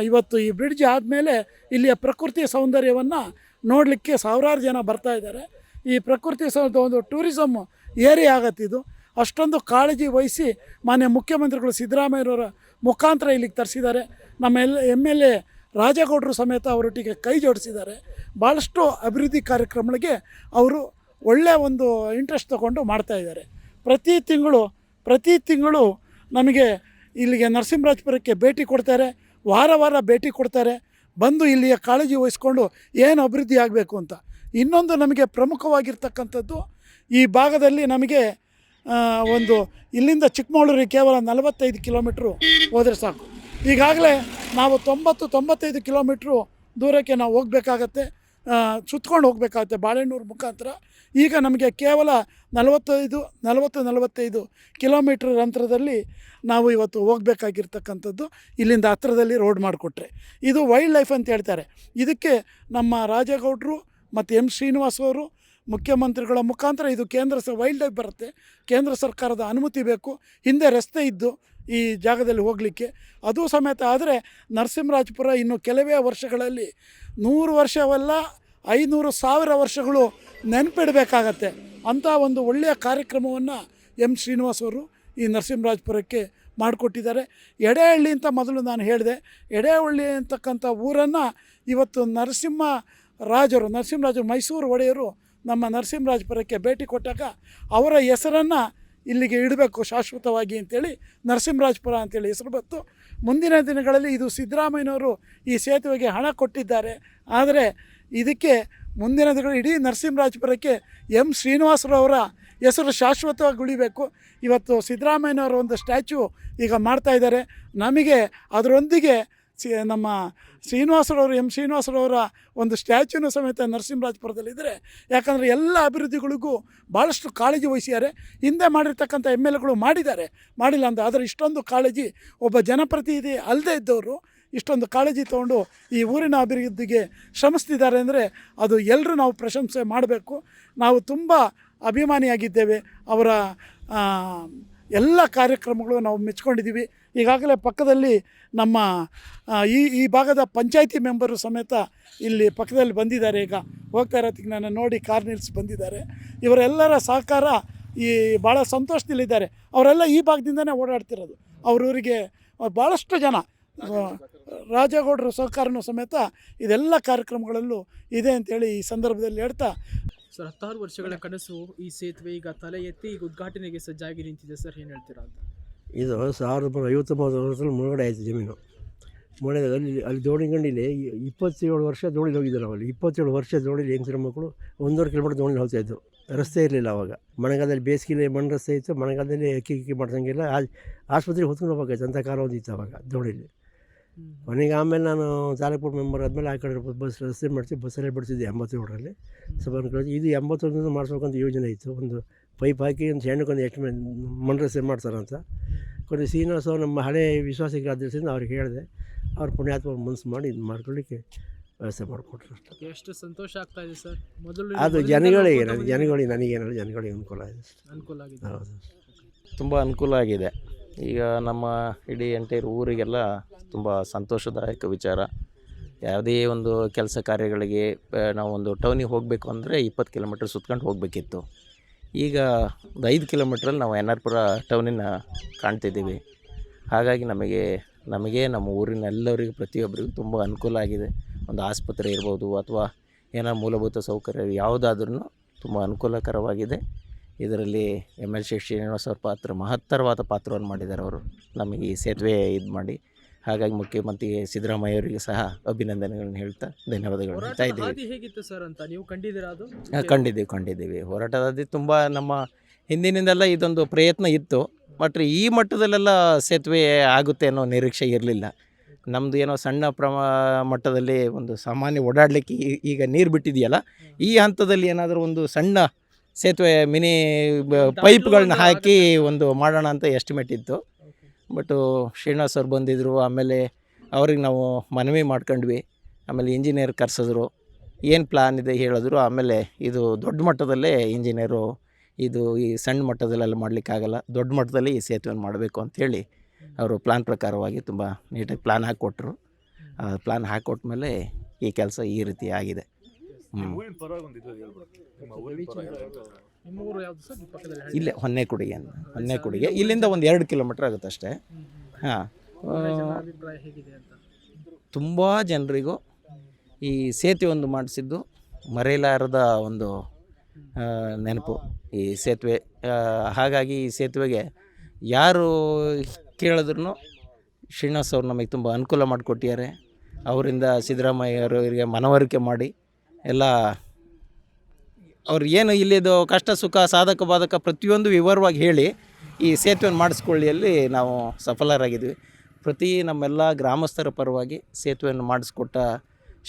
ಇವತ್ತು ಈ ಬ್ರಿಡ್ಜ್ ಆದಮೇಲೆ ಇಲ್ಲಿಯ ಪ್ರಕೃತಿಯ ಸೌಂದರ್ಯವನ್ನು ನೋಡಲಿಕ್ಕೆ ಸಾವಿರಾರು ಜನ ಬರ್ತಾ ಇದ್ದಾರೆ. ಈ ಪ್ರಕೃತಿ ಒಂದು ಟೂರಿಸಮ್ ಏರಿಯಾ ಆಗತ್ತಿದು. ಅಷ್ಟೊಂದು ಕಾಳಜಿ ವಹಿಸಿ ಮಾನ್ಯ ಮುಖ್ಯಮಂತ್ರಿಗಳು ಸಿದ್ದರಾಮಯ್ಯರವರ ಮುಖಾಂತರ ಇಲ್ಲಿಗೆ ತರಿಸಿದ್ದಾರೆ. ನಮ್ಮ MLA ರಾಜೇಗೌಡರು ಸಮೇತ ಅವರೊಟ್ಟಿಗೆ ಕೈ ಜೋಡಿಸಿದ್ದಾರೆ. ಭಾಳಷ್ಟು ಅಭಿವೃದ್ಧಿ ಕಾರ್ಯಕ್ರಮಗಳಿಗೆ ಅವರು ಒಳ್ಳೆಯ ಒಂದು ಇಂಟ್ರೆಸ್ಟ್ ತಗೊಂಡು ಮಾಡ್ತಾಯಿದ್ದಾರೆ. ಪ್ರತಿ ತಿಂಗಳು ನಮಗೆ ಇಲ್ಲಿಗೆ ನರಸಿಂಹರಾಜಪುರಕ್ಕೆ ಭೇಟಿ ಕೊಡ್ತಾರೆ, ವಾರ ಭೇಟಿ ಕೊಡ್ತಾರೆ. ಬಂದು ಇಲ್ಲಿಯ ಕಾಳಜಿ ವಹಿಸ್ಕೊಂಡು ಏನು ಅಭಿವೃದ್ಧಿ ಆಗಬೇಕು ಅಂತ. ಇನ್ನೊಂದು ನಮಗೆ ಪ್ರಮುಖವಾಗಿರ್ತಕ್ಕಂಥದ್ದು, ಈ ಭಾಗದಲ್ಲಿ ನಮಗೆ ಒಂದು ಇಲ್ಲಿಂದ ಚಿಕ್ಕಮಗಳೂರಿಗೆ ಕೇವಲ 45 ಕಿಲೋಮೀಟ್ರು ಹೋದರೆ ಸಾಕು. ಈಗಾಗಲೇ ನಾವು 90-95 ಕಿಲೋಮೀಟ್ರು ದೂರಕ್ಕೆ ನಾವು ಹೋಗಬೇಕಾಗತ್ತೆ. ಸುತ್ಕೊಂಡು ಹೋಗಬೇಕಾಗುತ್ತೆ ಬಾಳೆಹಣ್ಣೂರು ಮುಖಾಂತರ. ಈಗ ನಮಗೆ ಕೇವಲ 45 ಕಿಲೋಮೀಟ್ರ್ ಅಂತರದಲ್ಲಿ ನಾವು ಇವತ್ತು ಹೋಗಬೇಕಾಗಿರ್ತಕ್ಕಂಥದ್ದು. ಇಲ್ಲಿಂದ ಹತ್ತಿರದಲ್ಲಿ ರೋಡ್ ಮಾಡಿಕೊಟ್ರೆ ಇದು ವೈಲ್ಡ್ ಲೈಫ್ ಅಂತ ಹೇಳ್ತಾರೆ. ಇದಕ್ಕೆ ನಮ್ಮ ರಾಜೇಗೌಡರು ಮತ್ತು ಎಂ ಶ್ರೀನಿವಾಸ್ ಅವರು ಮುಖ್ಯಮಂತ್ರಿಗಳ ಮುಖಾಂತರ ಇದು ವೈಲ್ಡ್ ಲೈಫ್ ಬರುತ್ತೆ. ಕೇಂದ್ರ ಸರ್ಕಾರದ ಅನುಮತಿ ಬೇಕು. ಹಿಂದೆ ರಸ್ತೆ ಇದ್ದು ಈ ಜಾಗದಲ್ಲಿ ಹೋಗಲಿಕ್ಕೆ ಅದು ಸಮೇತ. ಆದರೆ ನರಸಿಂಹರಾಜಪುರ ಇನ್ನು ಕೆಲವೇ ವರ್ಷಗಳಲ್ಲಿ 100 ವರ್ಷವಲ್ಲ 500,000 ವರ್ಷಗಳು ನೆನಪಿಡಬೇಕಾಗತ್ತೆ. ಅಂಥ ಒಂದು ಒಳ್ಳೆಯ ಕಾರ್ಯಕ್ರಮವನ್ನು ಎಂ ಶ್ರೀನಿವಾಸ್ ಅವರು ಈ ನರಸಿಂಹರಾಜಪುರಕ್ಕೆ ಮಾಡಿಕೊಟ್ಟಿದ್ದಾರೆ. ಎಡೆಹಳ್ಳಿ ಅಂತ ಮೊದಲು ನಾನು ಹೇಳಿದೆ. ಎಡೆಹಳ್ಳಿ ಅಂತಕ್ಕಂಥ ಊರನ್ನು ಇವತ್ತು ನರಸಿಂಹರಾಜರು ಮೈಸೂರು ಒಡೆಯರು ನಮ್ಮ ನರಸಿಂಹರಾಜಪುರಕ್ಕೆ ಭೇಟಿ ಕೊಟ್ಟಾಗ ಅವರ ಹೆಸರನ್ನು ಇಲ್ಲಿಗೆ ಇಡಬೇಕು ಶಾಶ್ವತವಾಗಿ ಅಂತೇಳಿ ನರಸಿಂಹರಾಜಪುರ ಅಂತೇಳಿ ಹೆಸರು ಬಂತು. ಮುಂದಿನ ದಿನಗಳಲ್ಲಿ ಇದು ಸಿದ್ದರಾಮಯ್ಯನವರು ಈ ಸೇತುವೆಗೆ ಹಣ ಕೊಟ್ಟಿದ್ದಾರೆ. ಆದರೆ ಇದಕ್ಕೆ ಮುಂದಿನ ದಿನಗಳು ಇಡೀ ನರಸಿಂಹರಾಜಪುರಕ್ಕೆ ಎಂ ಶ್ರೀನಿವಾಸರವರ ಹೆಸರು ಶಾಶ್ವತವಾಗಿ ಉಳಿಬೇಕು. ಇವತ್ತು ಸಿದ್ದರಾಮಯ್ಯನವರ ಒಂದು ಸ್ಟ್ಯಾಚ್ಯೂ ಈಗ ಮಾಡ್ತಾಯಿದ್ದಾರೆ. ನಮಗೆ ಅದರೊಂದಿಗೆ ನಮ್ಮ ಎಂ ಶ್ರೀನಿವಾಸರವರ ಒಂದು ಸ್ಟ್ಯಾಚ್ಯೂನು ಸಮೇತ ನರಸಿಂಹರಾಜಪುರದಲ್ಲಿದ್ದರೆ, ಯಾಕಂದರೆ ಎಲ್ಲ ಅಭಿವೃದ್ಧಿಗಳಿಗೂ ಭಾಳಷ್ಟು ಕಾಳಜಿ ವಹಿಸಿದ್ದಾರೆ. ಹಿಂದೆ ಮಾಡಿರ್ತಕ್ಕಂಥ MLAಗಳು ಮಾಡಿಲ್ಲ ಅಂತ. ಆದರೆ ಇಷ್ಟೊಂದು ಕಾಳಜಿ ಒಬ್ಬ ಜನಪ್ರತಿನಿಧಿ ಅಲ್ಲದೆ ಇದ್ದವರು ಇಷ್ಟೊಂದು ಕಾಳಜಿ ತೊಗೊಂಡು ಈ ಊರಿನ ಅಭಿವೃದ್ಧಿಗೆ ಶ್ರಮಿಸ್ತಿದ್ದಾರೆ ಅಂದರೆ ಅದು ಎಲ್ಲರೂ ನಾವು ಪ್ರಶಂಸೆ ಮಾಡಬೇಕು. ನಾವು ತುಂಬ ಅಭಿಮಾನಿಯಾಗಿದ್ದೇವೆ. ಅವರ ಎಲ್ಲ ಕಾರ್ಯಕ್ರಮಗಳು ನಾವು ಮೆಚ್ಕೊಂಡಿದ್ದೀವಿ. ಈಗಾಗಲೇ ಪಕ್ಕದಲ್ಲಿ ನಮ್ಮ ಈ ಭಾಗದ ಪಂಚಾಯಿತಿ ಮೆಂಬರು ಸಮೇತ ಇಲ್ಲಿ ಪಕ್ಕದಲ್ಲಿ ಬಂದಿದ್ದಾರೆ. ಈಗ ಹೋಗ್ತಾ ಇರೋದಕ್ಕೆ ನಾನು ನೋಡಿ ಕಾರ್ ನಿಲ್ಲಿಸಿ ಬಂದಿದ್ದಾರೆ. ಇವರೆಲ್ಲರ ಸಹಕಾರ ಭಾಳ ಸಂತೋಷದಲ್ಲಿದ್ದಾರೆ. ಅವರೆಲ್ಲ ಈ ಭಾಗದಿಂದನೇ ಓಡಾಡ್ತಿರೋದು. ಅವರೂರಿಗೆ ಭಾಳಷ್ಟು ಜನ ರಾಜೇಗೌಡರ ಸಹಕಾರನೂ ಸಮೇತ ಇದೆಲ್ಲ ಕಾರ್ಯಕ್ರಮಗಳಲ್ಲೂ ಇದೆ ಅಂತೇಳಿ ಈ ಸಂದರ್ಭದಲ್ಲಿ ಹೇಳ್ತಾ, ಸರ್ 16 ವರ್ಷಗಳ ಕನಸು ಈ ಸೇತುವೆ ಈಗ ತಲೆ ಎತ್ತಿ ಈಗ ಉದ್ಘಾಟನೆಗೆ ಸಜ್ಜಾಗಿ ನಿಂತಿದೆ ಸರ್, ಏನು ಹೇಳ್ತೀರಾ ಅಂತ? ಇದು 1959 ವರ್ಷದಲ್ಲಿ ಮುಳುಗಡೆ ಆಯಿತು ಜಮೀನು. ಅಲ್ಲಿ ದೋಣಿಗಂಡಿಲಿ 27 ವರ್ಷ ದೋಣಿಲಿ ಹೋಗಿದ್ದಾರೆ. ಅಲ್ಲಿ 27 ವರ್ಷ ದೋಣಿಲಿ ಹೆಂಗಸರ ಮಕ್ಕಳು 1.5 ಕಿಲೋಮೀಟರ್ ದೋಣಿಲಿ ಹೋಗ್ತಾಯಿದ್ರು. ರಸ್ತೆ ಇರಲಿಲ್ಲ ಅವಾಗ. ಮಳೆಗಾಲದಲ್ಲಿ ಬೇಸಿಗೆಲಿ ಮಣ್ಣು ರಸ್ತೆ ಇತ್ತು, ಮಳೆಗಾಲದಲ್ಲಿ ಅಕ್ಕಿ ಮಾಡ್ದಂಗೆಲ್ಲ ಆಸ್ಪತ್ರೆಗೆ ಹೊತ್ಕೊಂಡು ಹೋಗ್ಬೇಕಾಯ್ತು. ಅಂಥ ಕಾಲ ಒಂದಿತ್ತು ಅವಾಗ ದೋಣಿಲಿ. ಕೊನೆಗೆ ಆಮೇಲೆ ನಾನು ತಾಲೂಕು ಮೆಂಬರ್ ಆದಮೇಲೆ ಆ ಕಡೆ ಬಸ್ ರಸ್ತೆ ಮಾಡಿಸಿ ಬಸ್ಸಲ್ಲೇ ಬಿಡ್ತಿದ್ದೆ 87ರಲ್ಲಿ. ಸ್ವಲ್ಪ ಅನುಕೂಲ. ಇದು 81 ಮಾಡಿಸ್ಬೇಕಂತ ಯೋಜನೆ ಇತ್ತು. ಒಂದು ಪೈಪ್ ಹಾಕಿ ಒಂದು ಹೆಣ್ಣಕ್ಕೊಂದು ಎಷ್ಟು ಮಣ್ಣು ರಸ್ತೆ ಮಾಡ್ತಾರಂತ. ಕೊನೆ ಶ್ರೀನಿವಾಸ ಅವರು ನಮ್ಮ ಹಳೆ ವಿಶ್ವಾಸಿಗರಾದ್ರಿಂದ ಅವ್ರಿಗೆ ಹೇಳಿದೆ. ಅವ್ರ ಪುಣ್ಯಾತ್ಮ ಮನಸ್ಸು ಮಾಡಿ ಇದು ಮಾಡ್ಕೊಳ್ಳಿಕ್ಕೆ ವ್ಯವಸ್ಥೆ ಮಾಡಿಕೊಟ್ರು ಅಷ್ಟೇ. ಎಷ್ಟು ಸಂತೋಷ ಆಗ್ತಾ ಇದೆ ಸರ್. ಮೊದಲು ಅದು ಜನಗಳಿಗೆ ನನಗೇನಲ್ಲ ಜನಗಳಿಗೆ ಅನುಕೂಲ ಆಗಿದೆ. ಹೌದು, ತುಂಬ ಅನುಕೂಲ ಆಗಿದೆ. ಈಗ ನಮ್ಮ ಇಡೀ ಎಂಟೈರ್ ಊರಿಗೆಲ್ಲ ತುಂಬ ಸಂತೋಷದಾಯಕ ವಿಚಾರ. ಯಾವುದೇ ಒಂದು ಕೆಲಸ ಕಾರ್ಯಗಳಿಗೆ ನಾವು ಒಂದು ಟೌನಿಗೆ ಹೋಗಬೇಕು ಅಂದರೆ 20 ಕಿಲೋಮೀಟ್ರ್ ಸುತ್ಕೊಂಡು ಹೋಗಬೇಕಿತ್ತು. ಈಗ ಒಂದು 5 ಕಿಲೋಮೀಟ್ರಲ್ಲಿ ನಾವು NR-ಪುರ ಟೌನಿನ ಕಾಣ್ತಿದ್ದೀವಿ. ಹಾಗಾಗಿ ನಮಗೆ ನಮ್ಮ ಊರಿನ ಎಲ್ಲರಿಗೂ ಪ್ರತಿಯೊಬ್ಬರಿಗೂ ತುಂಬ ಅನುಕೂಲ ಆಗಿದೆ. ಒಂದು ಆಸ್ಪತ್ರೆ ಇರ್ಬೋದು ಅಥವಾ ಏನೋ ಮೂಲಭೂತ ಸೌಕರ್ಯ ಯಾವುದಾದ್ರೂ ತುಂಬ ಅನುಕೂಲಕರವಾಗಿದೆ. ಇದರಲ್ಲಿ MLC ಶ್ರೀನಿವಾಸ್ ಅವ್ರ ಮಹತ್ತರವಾದ ಪಾತ್ರವನ್ನು ಮಾಡಿದ್ದಾರೆ. ಅವರು ನಮಗೆ ಈ ಸೇತುವೆ ಇದು ಮಾಡಿ, ಹಾಗಾಗಿ ಮುಖ್ಯಮಂತ್ರಿ ಸಿದ್ದರಾಮಯ್ಯ ಅವರಿಗೆ ಸಹ ಅಭಿನಂದನೆಗಳನ್ನು ಹೇಳ್ತಾ ಧನ್ಯವಾದಗಳು ಹೇಳ್ತಾ ಇದ್ದೀವಿ. ಹೇಗಿತ್ತು ಸರ್ ಅಂತ ನೀವು ಕಂಡಿದ್ದೀರಾ? ಅದು ಕಂಡಿದ್ದೀವಿ. ಹೋರಾಟದ ತುಂಬ ನಮ್ಮ ಹಿಂದಿನಿಂದೆಲ್ಲ ಇದೊಂದು ಪ್ರಯತ್ನ ಇತ್ತು. ಬಟ್ ಈ ಮಟ್ಟದಲ್ಲೆಲ್ಲ ಸೇತುವೆ ಆಗುತ್ತೆ ಅನ್ನೋ ನಿರೀಕ್ಷೆ ಇರಲಿಲ್ಲ. ನಮ್ಮದು ಏನೋ ಸಣ್ಣ ಮಟ್ಟದಲ್ಲಿ ಒಂದು ಸಾಮಾನ್ಯ ಓಡಾಡಲಿಕ್ಕೆ ಈಗ ನೀರು ಬಿಟ್ಟಿದೆಯಲ್ಲ, ಈ ಹಂತದಲ್ಲಿ ಏನಾದರೂ ಒಂದು ಸಣ್ಣ ಸೇತುವೆ ಮಿನಿ ಪೈಪ್ಗಳನ್ನ ಹಾಕಿ ಒಂದು ಮಾಡೋಣ ಅಂತ ಎಸ್ಟಿಮೇಟ್ ಇತ್ತು. ಬಟ್ಟು ಶ್ರೀನಿವಾಸ್ ಅವ್ರು ಬಂದಿದ್ದರು. ಆಮೇಲೆ ಅವ್ರಿಗೆ ನಾವು ಮನವಿ ಮಾಡ್ಕೊಂಡ್ವಿ. ಆಮೇಲೆ ಇಂಜಿನಿಯರ್ ಕರೆಸಿದ್ರು, ಏನು ಪ್ಲ್ಯಾನ್ ಇದೆ ಹೇಳಿದ್ರು. ಆಮೇಲೆ ಇದು ದೊಡ್ಡ ಮಟ್ಟದಲ್ಲೇ ಇಂಜಿನಿಯರು ಇದು ಈ ಸಣ್ಣ ಮಟ್ಟದಲ್ಲೆಲ್ಲ ಮಾಡಲಿಕ್ಕಾಗಲ್ಲ, ದೊಡ್ಡ ಮಟ್ಟದಲ್ಲಿ ಈ ಸೇತುವೆಯನ್ನು ಮಾಡಬೇಕು ಅಂಥೇಳಿ ಅವರು ಪ್ಲ್ಯಾನ್ ಪ್ರಕಾರವಾಗಿ ತುಂಬ ನೀಟಾಗಿ ಪ್ಲ್ಯಾನ್ ಹಾಕ್ಕೊಟ್ರು. ಪ್ಲ್ಯಾನ್ ಹಾಕ್ಕೊಟ್ಮೇಲೆ ಈ ಕೆಲಸ ಈ ರೀತಿ ಆಗಿದೆ. ಇಲ್ಲೇ ಹೊನ್ನೆಕುಡಿಗೆ ಇಲ್ಲಿಂದ ಒಂದು 2 ಕಿಲೋಮೀಟ್ರ್ ಆಗುತ್ತೆ ಅಷ್ಟೇ. ಹಾಂ, ತುಂಬ ಜನರಿಗೂ ಈ ಸೇತುವೆ ಒಂದು ಮಾಡಿಸಿದ್ದು ಮರೆಯಲಾರದ ಒಂದು ನೆನಪು ಈ ಸೇತುವೆ. ಹಾಗಾಗಿ ಈ ಸೇತುವೆಗೆ ಯಾರು ಕೇಳಿದ್ರು ಶ್ರೀನಿವಾಸ್ ಅವರು ನಮಗೆ ತುಂಬ ಅನುಕೂಲ ಮಾಡಿಕೊಟ್ಟಿದ್ದಾರೆ. ಅವರಿಂದ ಸಿದ್ದರಾಮಯ್ಯ ಅವರಿಗೆ ಮನವರಿಕೆ ಮಾಡಿ ಎಲ್ಲ ಅವ್ರು ಏನು ಇಲ್ಲಿದು ಕಷ್ಟ ಸುಖ ಸಾಧಕ ಬಾಧಕ ಪ್ರತಿಯೊಂದು ವಿವರವಾಗಿ ಹೇಳಿ ಈ ಸೇತುವೆಯನ್ನು ಮಾಡಿಸ್ಕೊಳ್ಳಿಯಲ್ಲಿ ನಾವು ಸಫಲರಾಗಿದ್ವಿ. ನಮ್ಮೆಲ್ಲ ಗ್ರಾಮಸ್ಥರ ಪರವಾಗಿ ಸೇತುವೆಯನ್ನು ಮಾಡಿಸ್ಕೊಟ್ಟ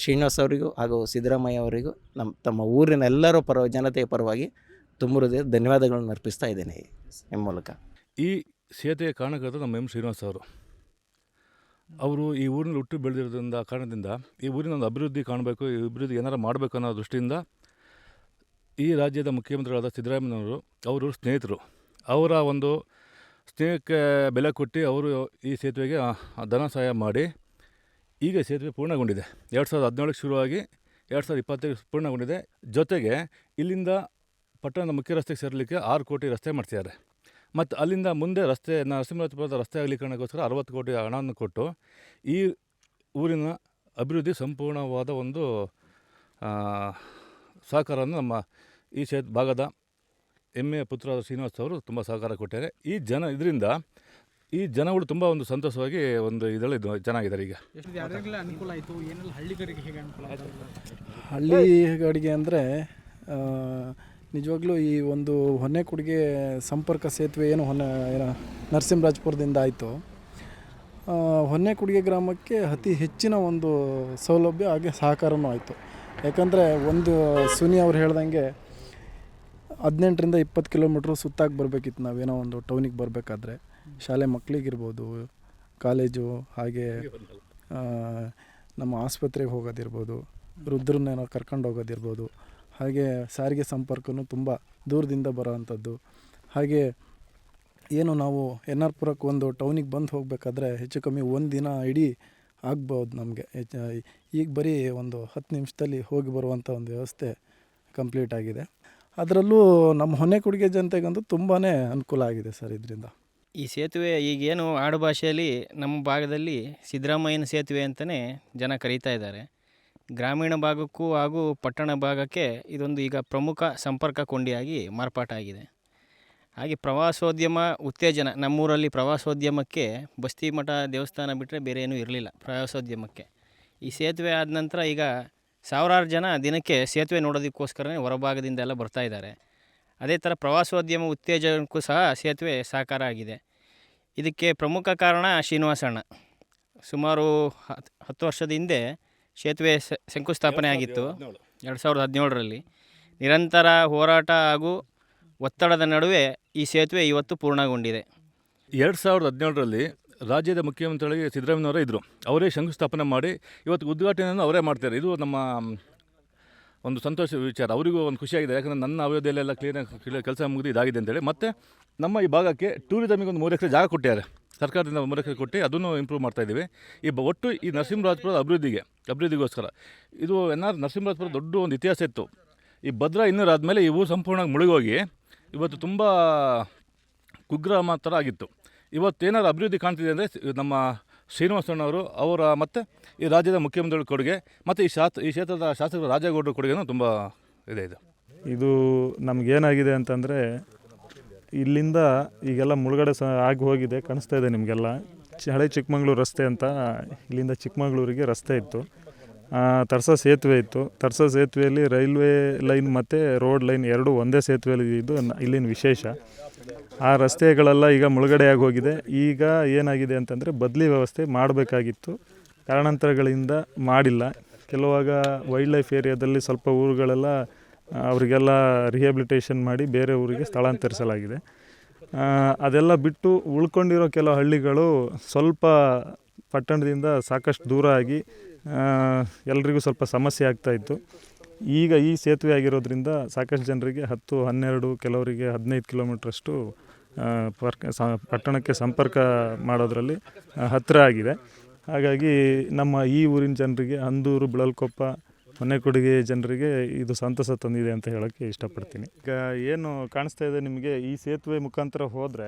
ಶ್ರೀನಿವಾಸ್ ಅವರಿಗೂ ಹಾಗೂ ಸಿದ್ದರಾಮಯ್ಯ ಅವರಿಗೂ ತಮ್ಮ ಊರಿನ ಎಲ್ಲರ ಜನತೆಯ ಪರವಾಗಿ ತುಂಬ ಹೃದಯದ ಧನ್ಯವಾದಗಳನ್ನು ಅರ್ಪಿಸ್ತಾ ಇದ್ದೇನೆ ಈ ಮೂಲಕ. ಈ ಸೇತುವೆ ಕಾರಣಕರ್ತರು ನಮ್ಮ ಎಂ ಶ್ರೀನಿವಾಸ್ ಅವರು ಈ ಊರಿನಲ್ಲಿ ಹುಟ್ಟು ಬೆಳೆದಿರೋದ್ರಿಂದ ಕಾರಣದಿಂದ ಈ ಊರಿನ ಒಂದು ಅಭಿವೃದ್ಧಿ ಕಾಣಬೇಕು, ಈ ಅಭಿವೃದ್ಧಿ ಏನಾರು ಮಾಡಬೇಕು ಅನ್ನೋ ದೃಷ್ಟಿಯಿಂದ ಈ ರಾಜ್ಯದ ಮುಖ್ಯಮಂತ್ರಿಗಳಾದ ಸಿದ್ದರಾಮಯ್ಯನವರು ಅವರು ಸ್ನೇಹಿತರು, ಅವರ ಒಂದು ಸ್ನೇಹಕ್ಕೆ ಬೆಲೆ ಕೊಟ್ಟು ಅವರು ಈ ಸೇತುವೆಗೆ ಧನ ಸಹಾಯ ಮಾಡಿ ಈಗ ಸೇತುವೆ ಪೂರ್ಣಗೊಂಡಿದೆ. 2017 ಶುರುವಾಗಿ 2025 ಪೂರ್ಣಗೊಂಡಿದೆ. ಜೊತೆಗೆ ಇಲ್ಲಿಂದ ಪಟ್ಟಣದ ಮುಖ್ಯ ರಸ್ತೆಗೆ ಸೇರಲಿಕ್ಕೆ 6 ಕೋಟಿ ರಸ್ತೆ ಮಾಡಿಸಿದ್ದಾರೆ. ಮತ್ತು ಅಲ್ಲಿಂದ ಮುಂದೆ ರಸ್ತೆ ನರಸಿಂಹರಾಜಪುರದ ರಸ್ತೆ ಅಗಲೀಕರಣಕ್ಕೋಸ್ಕರ 60 ಕೋಟಿ ಹಣವನ್ನು ಕೊಟ್ಟು ಈ ಊರಿನ ಅಭಿವೃದ್ಧಿ ಸಂಪೂರ್ಣವಾದ ಒಂದು ಸಹಕಾರವನ್ನು ನಮ್ಮ ಈ ಭಾಗದ ಹೆಮ್ಮೆಯ ಪುತ್ರರಾದ ಶ್ರೀನಿವಾಸ್ ಅವರು ತುಂಬ ಸಹಕಾರ ಕೊಟ್ಟಿದ್ದಾರೆ. ಇದರಿಂದ ಈ ಜನಗಳು ತುಂಬ ಒಂದು ಸಂತೋಷವಾಗಿ ಒಂದು ಇದರಲ್ಲಿ ಚೆನ್ನಾಗಿದ್ದಾರೆ. ಈಗ ಅನುಕೂಲ ಆಯಿತು, ಏನೆಲ್ಲ ಹಳ್ಳಿಗರಿಗೆ ಹೇಗೆ ಅನುಕೂಲ ಆಯಿತು? ಹಳ್ಳಿಗರಿಗೆ ಅಂದರೆ ನಿಜವಾಗ್ಲೂ ಈ ಒಂದು ಹೊನ್ನೆಕೊಡಿಗೆ ಸಂಪರ್ಕ ಸೇತುವೆ ಏನು ನರಸಿಂಹರಾಜಪುರದಿಂದ ಆಯಿತು, ಹೊನ್ನೆಕೊಡಿಗೆ ಗ್ರಾಮಕ್ಕೆ ಅತಿ ಹೆಚ್ಚಿನ ಒಂದು ಸೌಲಭ್ಯ ಹಾಗೆ ಸಹಕಾರವೂ ಆಯಿತು. ಯಾಕಂದರೆ ಒಂದು ಸುನಿ ಅವ್ರು ಹೇಳ್ದಂಗೆ 18ರಿಂದ 20 ಕಿಲೋಮೀಟ್ರು ಸುತ್ತಾಗಿ ಬರಬೇಕಿತ್ತು. ನಾವೇನೋ ಒಂದು ಟೌನಿಗೆ ಬರಬೇಕಾದ್ರೆ ಶಾಲೆ ಮಕ್ಕಳಿಗಿರ್ಬೋದು, ಕಾಲೇಜು, ಹಾಗೆ ನಮ್ಮ ಆಸ್ಪತ್ರೆಗೆ ಹೋಗೋದಿರ್ಬೋದು, ವೃದ್ಧರನ್ನೇನೋ ಕರ್ಕೊಂಡು ಹೋಗೋದಿರ್ಬೋದು, ಹಾಗೆ ಸಾರಿಗೆ ಸಂಪರ್ಕವೂ ತುಂಬ ದೂರದಿಂದ ಬರೋವಂಥದ್ದು. ಹಾಗೆ ಏನು ನಾವು ಎನ್.ಆರ್. ಪುರಕ್ಕೆ ಒಂದು ಟೌನಿಗೆ ಬಂದು ಹೋಗಬೇಕಾದ್ರೆ ಹೆಚ್ಚು ಕಮ್ಮಿ ಒಂದು ದಿನ ಇಡೀ ಆಗ್ಬೋದು ನಮಗೆ. ಈಗ ಬರೀ ಒಂದು 10 ನಿಮಿಷದಲ್ಲಿ ಹೋಗಿ ಬರುವಂಥ ಒಂದು ವ್ಯವಸ್ಥೆ ಕಂಪ್ಲೀಟ್ ಆಗಿದೆ. ಅದರಲ್ಲೂ ನಮ್ಮ ಹೊನ್ನೆಕೊಡಿಗೆ ಜನತೆಗಂತೂ ತುಂಬಾ ಅನುಕೂಲ ಆಗಿದೆ ಸರ್ ಇದರಿಂದ. ಈ ಸೇತುವೆ ಈಗೇನು ಆಡುಭಾಷೆಯಲ್ಲಿ ನಮ್ಮ ಭಾಗದಲ್ಲಿ ಸಿದ್ದರಾಮಯ್ಯನ ಸೇತುವೆ ಅಂತಲೇ ಜನ ಕರೀತಾ ಇದ್ದಾರೆ. ಗ್ರಾಮೀಣ ಭಾಗಕ್ಕೂ ಹಾಗೂ ಪಟ್ಟಣ ಭಾಗಕ್ಕೆ ಇದೊಂದು ಈಗ ಪ್ರಮುಖ ಸಂಪರ್ಕ ಕೊಂಡಿಯಾಗಿ ಮಾರ್ಪಾಟಾಗಿದೆ. ಹಾಗೆ ಪ್ರವಾಸೋದ್ಯಮ ಉತ್ತೇಜನ, ನಮ್ಮೂರಲ್ಲಿ ಪ್ರವಾಸೋದ್ಯಮಕ್ಕೆ ಬಸ್ತಿ ಮಠ ದೇವಸ್ಥಾನ ಬಿಟ್ಟರೆ ಬೇರೆ ಏನೂ ಇರಲಿಲ್ಲ ಪ್ರವಾಸೋದ್ಯಮಕ್ಕೆ. ಈ ಸೇತುವೆ ಆದ ನಂತರ ಈಗ ಸಾವಿರಾರು ಜನ ದಿನಕ್ಕೆ ಸೇತುವೆ ನೋಡೋದಕ್ಕೋಸ್ಕರನೇ ಹೊರಭಾಗದಿಂದ ಎಲ್ಲ ಬರ್ತಾಯಿದ್ದಾರೆ. ಅದೇ ಥರ ಪ್ರವಾಸೋದ್ಯಮ ಉತ್ತೇಜನಕ್ಕೂ ಸಹ ಸೇತುವೆ ಸಹಕಾರ ಆಗಿದೆ. ಇದಕ್ಕೆ ಪ್ರಮುಖ ಕಾರಣ ಶ್ರೀನಿವಾಸಣ್ಣ. ಸುಮಾರು 10 ವರ್ಷದ ಹಿಂದೆ ಸೇತುವೆ ಶಂಕುಸ್ಥಾಪನೆ ಆಗಿತ್ತು 2017ರಲ್ಲಿ. ನಿರಂತರ ಹೋರಾಟ ಹಾಗೂ ಒತ್ತಡದ ನಡುವೆ ಈ ಸೇತುವೆ ಇವತ್ತು ಪೂರ್ಣಗೊಂಡಿದೆ. 2017ರಲ್ಲಿ ರಾಜ್ಯದ ಮುಖ್ಯಮಂತ್ರಿಗಳಿಗೆ ಸಿದ್ದರಾಮಯ್ಯನವರೇ ಇದ್ದರು. ಅವರೇ ಶಂಕುಸ್ಥಾಪನೆ ಮಾಡಿ ಇವತ್ತು ಉದ್ಘಾಟನೆಯನ್ನು ಅವರೇ ಮಾಡ್ತಾರೆ. ಇದು ನಮ್ಮ ಒಂದು ಸಂತೋಷ ವಿಚಾರ. ಅವರಿಗೂ ಒಂದು ಖುಷಿಯಾಗಿದೆ. ಯಾಕಂದರೆ ನನ್ನ ಅವಧಿಯಲ್ಲೆಲ್ಲ ಕ್ಲೀನಾಗಿ ಕೆಲಸ ಮುಗಿದು ಇದಾಗಿದೆ ಅಂತೇಳಿ. ಮತ್ತು ನಮ್ಮ ಈ ಭಾಗಕ್ಕೆ ಟೂರಿಸಮಿಗೆ ಒಂದು 3 ಎಕರೆ ಜಾಗ ಕೊಟ್ಟಿದ್ದಾರೆ ಸರ್ಕಾರದಿಂದ. 3 ಎಕರೆ ಕೊಟ್ಟು ಅದನ್ನು ಇಂಪ್ರೂವ್ ಮಾಡ್ತಾಯಿದ್ದೀವಿ. ಒಟ್ಟು ಈ ನರಸಿಂಹರಾಜಪುರದ ಅಭಿವೃದ್ಧಿಗೋಸ್ಕರ ಇದು ನರಸಿಂಹರಾಜಪುರ ದೊಡ್ಡ ಒಂದು ಇತಿಹಾಸ ಇತ್ತು. ಈ ಭದ್ರಾ ಇನ್ನೂರಾದಮೇಲೆ ಈ ಊರು ಸಂಪೂರ್ಣವಾಗಿ ಮುಳುಗೋಗಿ ಇವತ್ತು ತುಂಬ ಕುಗ್ರಾಮ ಥರ ಆಗಿತ್ತು. ಇವತ್ತೇನಾದ್ರು ಅಭಿವೃದ್ಧಿ ಕಾಣ್ತಿದೆ ಅಂದರೆ ನಮ್ಮ ಶ್ರೀನಿವಾಸಣ್ಣವರು ಅವರ ಮತ್ತು ಈ ರಾಜ್ಯದ ಮುಖ್ಯಮಂತ್ರಿಗಳ ಕೊಡುಗೆ ಮತ್ತು ಈ ಕ್ಷೇತ್ರದ ಶಾಸಕರು ರಾಜೇಗೌಡರ ಕೊಡುಗೆನೂ ತುಂಬ ಇದೆ. ಇದು ನಮಗೇನಾಗಿದೆ ಅಂತಂದರೆ ಇಲ್ಲಿಂದ ಈಗೆಲ್ಲ ಮುಳುಗಡೆ ಆಗಿ ಹೋಗಿದೆ, ಕಾಣಿಸ್ತಾ ಇದೆ ನಿಮಗೆಲ್ಲ. ಹಳೆ ಚಿಕ್ಕಮಗಳೂರು ರಸ್ತೆ ಅಂತ ಇಲ್ಲಿಂದ ಚಿಕ್ಕಮಗಳೂರಿಗೆ ರಸ್ತೆ ಇತ್ತು. ತರ್ಸಾ ಸೇತುವೆ ಇತ್ತು. ತರ್ಸಾ ಸೇತುವೆಯಲ್ಲಿ ರೈಲ್ವೆ ಲೈನ್ ಮತ್ತು ರೋಡ್ ಲೈನ್ ಎರಡೂ ಒಂದೇ ಸೇತುವೆಯಲ್ಲಿ ಇದ್ದು ಇಲ್ಲಿನ ವಿಶೇಷ. ಆ ರಸ್ತೆಗಳೆಲ್ಲ ಈಗ ಮುಳುಗಡೆಯಾಗಿ ಹೋಗಿದೆ. ಈಗ ಏನಾಗಿದೆ ಅಂತಂದರೆ ಬದಲಿ ವ್ಯವಸ್ಥೆ ಮಾಡಬೇಕಾಗಿತ್ತು, ಕಾರಣಾಂತರಗಳಿಂದ ಮಾಡಿಲ್ಲ. ಕೆಲವಾಗ ವೈಲ್ಡ್ ಲೈಫ್ ಏರಿಯಾದಲ್ಲಿ ಸ್ವಲ್ಪ ಊರುಗಳೆಲ್ಲ ಅವರಿಗೆಲ್ಲ ರಿಹ್ಯಾಬಿಲಿಟೇಷನ್ ಮಾಡಿ ಬೇರೆ ಊರಿಗೆ ಸ್ಥಳಾಂತರಿಸಲಾಗಿದೆ. ಅದೆಲ್ಲ ಬಿಟ್ಟು ಉಳ್ಕೊಂಡಿರೋ ಕೆಲವು ಹಳ್ಳಿಗಳು ಸ್ವಲ್ಪ ಪಟ್ಟಣದಿಂದ ಸಾಕಷ್ಟು ದೂರ ಆಗಿ ಎಲ್ರಿಗೂ ಸ್ವಲ್ಪ ಸಮಸ್ಯೆ ಆಗ್ತಾಯಿತ್ತು. ಈಗ ಈ ಸೇತುವೆ ಆಗಿರೋದ್ರಿಂದ ಸಾಕಷ್ಟು ಜನರಿಗೆ 10, 12 ಕೆಲವರಿಗೆ 15 ಕಿಲೋಮೀಟ್ರಷ್ಟು ಪಟ್ಟಣಕ್ಕೆ ಸಂಪರ್ಕ ಮಾಡೋದರಲ್ಲಿ ಹತ್ತಿರ ಆಗಿದೆ. ಹಾಗಾಗಿ ನಮ್ಮ ಈ ಊರಿನ ಜನರಿಗೆ, ಹಂದೂರು, ಬಿಳಲ್ಕೊಪ್ಪ, ಹೊನ್ನೆಕೊಡಿಗೆ ಜನರಿಗೆ ಇದು ಸಂತಸ ತಂದಿದೆ ಅಂತ ಹೇಳೋಕ್ಕೆ ಇಷ್ಟಪಡ್ತೀನಿ. ಈಗ ಏನು ಕಾಣಿಸ್ತಾ ಇದೆ ನಿಮಗೆ, ಈ ಸೇತುವೆ ಮುಖಾಂತರ ಹೋದರೆ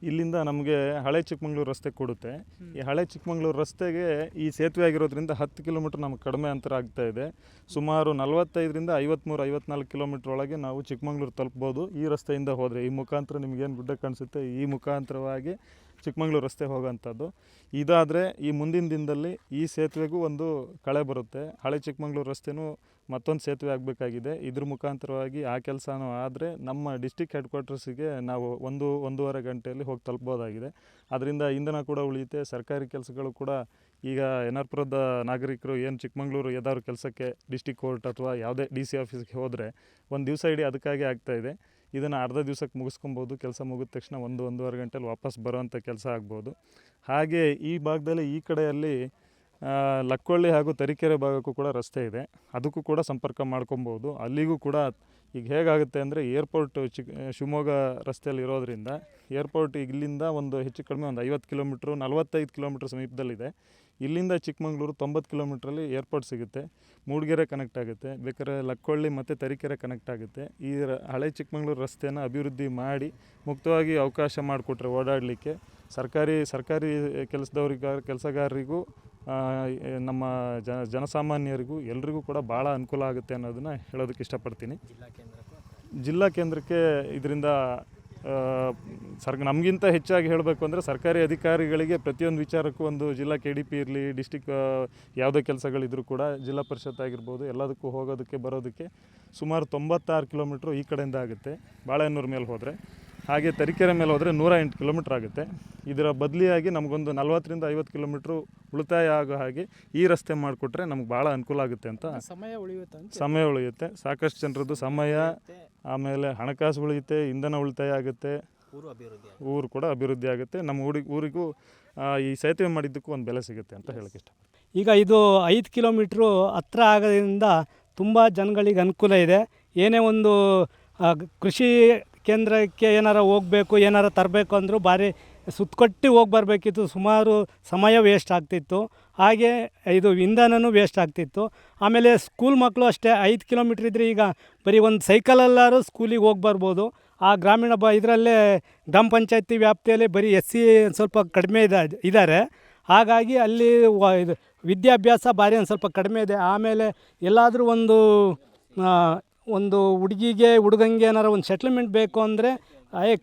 ಇಲ್ಲಿಂದ ನಮಗೆ ಹಳೆ ಚಿಕ್ಕಮಗಳೂರು ರಸ್ತೆ ಕೊಡುತ್ತೆ. ಈ ಹಳೆ ಚಿಕ್ಕಮಗಳೂರು ರಸ್ತೆಗೆ ಈ ಸೇತುವೆ ಆಗಿರೋದ್ರಿಂದ 10 ಕಿಲೋಮೀಟ್ರ್ ನಮಗೆ ಕಡಿಮೆ ಅಂತರ ಆಗ್ತಾ ಇದೆ. ಸುಮಾರು 45ರಿಂದ 53-54 ಕಿಲೋಮೀಟ್ರ್ ಒಳಗೆ ನಾವು ಚಿಕ್ಕಮಗಳೂರು ತಲುಪ್ಬೋದು ಈ ರಸ್ತೆಯಿಂದ ಹೋದರೆ. ಈ ಮುಖಾಂತರ ನಿಮಗೇನು ಗುಡ್ಡ ಕಾಣಿಸುತ್ತೆ, ಈ ಮುಖಾಂತರವಾಗಿ ಚಿಕ್ಕಮಂಗ್ಳೂರು ರಸ್ತೆ ಹೋಗೋಂಥದ್ದು. ಇದಾದರೆ ಈ ಮುಂದಿನ ದಿನದಲ್ಲಿ ಈ ಸೇತುವೆಗೂ ಒಂದು ಕಳೆ ಬರುತ್ತೆ. ಹಳೆ ಚಿಕ್ಕಮಂಗ್ಳೂರು ರಸ್ತೆನೂ ಮತ್ತೊಂದು ಸೇತುವೆ ಆಗಬೇಕಾಗಿದೆ. ಇದ್ರ ಮುಖಾಂತರವಾಗಿ ಆ ಕೆಲಸನೂ ಆದರೆ ನಮ್ಮ ಡಿಸ್ಟಿಕ್ ಹೆಡ್ ಕ್ವಾರ್ಟರ್ಸಿಗೆ ನಾವು 1-1.5 ಗಂಟೆಯಲ್ಲಿ ಹೋಗಿ ತಲುಪಬಹುದಾಗಿದೆ. ಅದರಿಂದ ಇಂಧನ ಕೂಡ ಉಳಿಯುತ್ತೆ. ಸರ್ಕಾರಿ ಕೆಲಸಗಳು ಕೂಡ ಈಗ ಎನ್.ಆರ್.ಪುರದ ನಾಗರಿಕರು ಏನು ಚಿಕ್ಕಮಂಗ್ಳೂರು ಯಾವ್ದಾದ್ರು ಕೆಲಸಕ್ಕೆ ಡಿಸ್ಟಿಕ್ ಕೋರ್ಟ್ ಅಥವಾ ಯಾವುದೇ DC ಆಫೀಸ್ಗೆ ಹೋದರೆ ಒಂದು ದಿವಸ ಇಡೀ ಅದಕ್ಕಾಗಿ ಆಗ್ತಾಯಿದೆ. ಇದನ್ನು ಅರ್ಧ ದಿವಸಕ್ಕೆ ಮುಗಿಸ್ಕೊಬೋದು. ಕೆಲಸ ಮುಗಿದ ತಕ್ಷಣ 1-1.5 ಗಂಟೆಲಿ ವಾಪಸ್ ಬರೋವಂಥ ಕೆಲಸ ಆಗ್ಬೋದು. ಹಾಗೆ ಈ ಭಾಗದಲ್ಲಿ ಈ ಕಡೆಯಲ್ಲಿ ಲಕ್ಕೊಳ್ಳಿ ಹಾಗೂ ತರೀಕೆರೆ ಭಾಗಕ್ಕೂ ಕೂಡ ರಸ್ತೆ ಇದೆ. ಅದಕ್ಕೂ ಕೂಡ ಸಂಪರ್ಕ ಮಾಡ್ಕೊಬೋದು. ಅಲ್ಲಿಗೂ ಕೂಡ ಈಗ ಹೇಗಾಗುತ್ತೆ ಅಂದರೆ ಏರ್ಪೋರ್ಟ್ ಶಿವಮೊಗ್ಗ ರಸ್ತೆಯಲ್ಲಿ ಇರೋದ್ರಿಂದ ಏರ್ಪೋರ್ಟ್ ಇಲ್ಲಿಂದ ಒಂದು ಹೆಚ್ಚು ಕಡಿಮೆ ಒಂದು 50 ಕಿಲೋಮೀಟ್ರು 45 ಕಿಲೋಮೀಟ್ರ್ ಸಮೀಪದಲ್ಲಿದೆ. ಇಲ್ಲಿಂದ ಚಿಕ್ಕಮಂಗ್ಳೂರು 90 ಕಿಲೋಮೀಟ್ರಲ್ಲಿ ಏರ್ಪೋರ್ಟ್ ಸಿಗುತ್ತೆ. ಮೂಡಿಗೆರೆ ಕನೆಕ್ಟ್ ಆಗುತ್ತೆ, ಬೇಕಾದ್ರೆ ಲಕ್ಕೊಳ್ಳಿ ಮತ್ತು ತರೀಕೆರೆ ಕನೆಕ್ಟ್ ಆಗುತ್ತೆ. ಈ ಹಳೆ ಚಿಕ್ಕಮಂಗ್ಳೂರು ರಸ್ತೆಯನ್ನು ಅಭಿವೃದ್ಧಿ ಮಾಡಿ ಮುಕ್ತವಾಗಿ ಅವಕಾಶ ಮಾಡಿಕೊಟ್ರೆ ಓಡಾಡಲಿಕ್ಕೆ ಸರ್ಕಾರಿ ಕೆಲಸಗಾರರಿಗೂ ನಮ್ಮ ಜನಸಾಮಾನ್ಯರಿಗೂ ಎಲ್ರಿಗೂ ಕೂಡ ಭಾಳ ಅನುಕೂಲ ಆಗುತ್ತೆ ಅನ್ನೋದನ್ನು ಹೇಳೋದಕ್ಕೆ ಇಷ್ಟಪಡ್ತೀನಿ. ಜಿಲ್ಲಾ ಕೇಂದ್ರಕ್ಕೆ ಇದರಿಂದ ನಮಗಿಂತ ಹೆಚ್ಚಾಗಿ ಹೇಳಬೇಕು ಅಂದರೆ ಸರ್ಕಾರಿ ಅಧಿಕಾರಿಗಳಿಗೆ ಪ್ರತಿಯೊಂದು ವಿಚಾರಕ್ಕೂ ಒಂದು ಜಿಲ್ಲಾ KDP ಇರಲಿ, ಡಿಸ್ಟಿಕ್ ಯಾವುದೇ ಕೆಲಸಗಳಿದ್ರೂ ಕೂಡ ಜಿಲ್ಲಾ ಪರಿಷತ್ ಆಗಿರ್ಬೋದು, ಎಲ್ಲದಕ್ಕೂ ಹೋಗೋದಕ್ಕೆ ಬರೋದಕ್ಕೆ ಸುಮಾರು 96 ಕಿಲೋಮೀಟ್ರು ಈ ಕಡೆಯಿಂದ ಆಗುತ್ತೆ ಬಾಳೆಹೊನ್ನೂರು ಮೇಲೆ ಹೋದರೆ. ಹಾಗೆ ತರೀಕೆರೆ ಮೇಲೆ ಹೋದರೆ 108 ಕಿಲೋಮೀಟ್ರ್ ಆಗುತ್ತೆ. ಇದರ ಬದಲಿಯಾಗಿ ನಮಗೊಂದು 40-50 ಕಿಲೋಮೀಟ್ರು ಉಳಿತಾಯ ಆಗೋ ಹಾಗೆ ಈ ರಸ್ತೆ ಮಾಡಿಕೊಟ್ರೆ ನಮ್ಗೆ ಭಾಳ ಅನುಕೂಲ ಆಗುತ್ತೆ ಅಂತ. ಸಮಯ ಉಳಿಯುತ್ತೆ, ಸಾಕಷ್ಟು ಜನರದ್ದು ಸಮಯ, ಆಮೇಲೆ ಹಣಕಾಸು ಉಳಿಯುತ್ತೆ, ಇಂಧನ ಉಳಿತಾಯ ಆಗುತ್ತೆ, ಊರು ಕೂಡ ಅಭಿವೃದ್ಧಿ ಆಗುತ್ತೆ. ನಮ್ಮ ಊರಿಗೂ ಈ ಸೇತುವೆ ಮಾಡಿದ್ದಕ್ಕೂ ಒಂದು ಬೆಲೆ ಸಿಗುತ್ತೆ ಅಂತ ಹೇಳಕ್ಕೆ ಇಷ್ಟಪಡ್ತೀನಿ. ಈಗ ಇದು 5 ಕಿಲೋಮೀಟ್ರು ಹತ್ರ ಆಗೋದ್ರಿಂದ ತುಂಬ ಜನಗಳಿಗೆ ಅನುಕೂಲ ಇದೆ. ಏನೇ ಒಂದು ಕೃಷಿ ಕೇಂದ್ರಕ್ಕೆ ಏನಾರ ಹೋಗಬೇಕು, ಏನಾರ ತರಬೇಕು ಅಂದರೂ ಭಾರಿ ಸುತ್ತಕೊಟ್ಟು ಹೋಗಿ ಬರಬೇಕಿತ್ತು. ಸುಮಾರು ಸಮಯ ವೇಸ್ಟ್ ಆಗ್ತಿತ್ತು. ಹಾಗೆ ಇದು ಇಂಧನನೂ ವೇಸ್ಟ್ ಆಗ್ತಿತ್ತು. ಆಮೇಲೆ ಸ್ಕೂಲ್ ಮಕ್ಕಳು ಅಷ್ಟೇ 5 ಕಿಲೋಮೀಟ್ರ್ ಇದ್ದರೆ ಈಗ ಬರೀ ಒಂದು ಸೈಕಲಲ್ಲಾದ್ರೂ ಸ್ಕೂಲಿಗೆ ಹೋಗಿ ಬರ್ಬೋದು. ಆ ಗ್ರಾಮೀಣ ಇದರಲ್ಲೇ ಗ್ರಾಮ ಪಂಚಾಯತಿ ವ್ಯಾಪ್ತಿಯಲ್ಲಿ ಬರೀ SC ಸ್ವಲ್ಪ ಕಡಿಮೆ ಇದ್ದಾರೆ. ಹಾಗಾಗಿ ಅಲ್ಲಿ ಇದು ವಿದ್ಯಾಭ್ಯಾಸ ಭಾರಿ ಒಂದು ಸ್ವಲ್ಪ ಕಡಿಮೆ ಇದೆ. ಆಮೇಲೆ ಎಲ್ಲಾದರೂ ಒಂದು ಹುಡುಗಂಗೆ ಏನಾರು ಒಂದು ಸೆಟ್ಲ್ಮೆಂಟ್ ಬೇಕು ಅಂದರೆ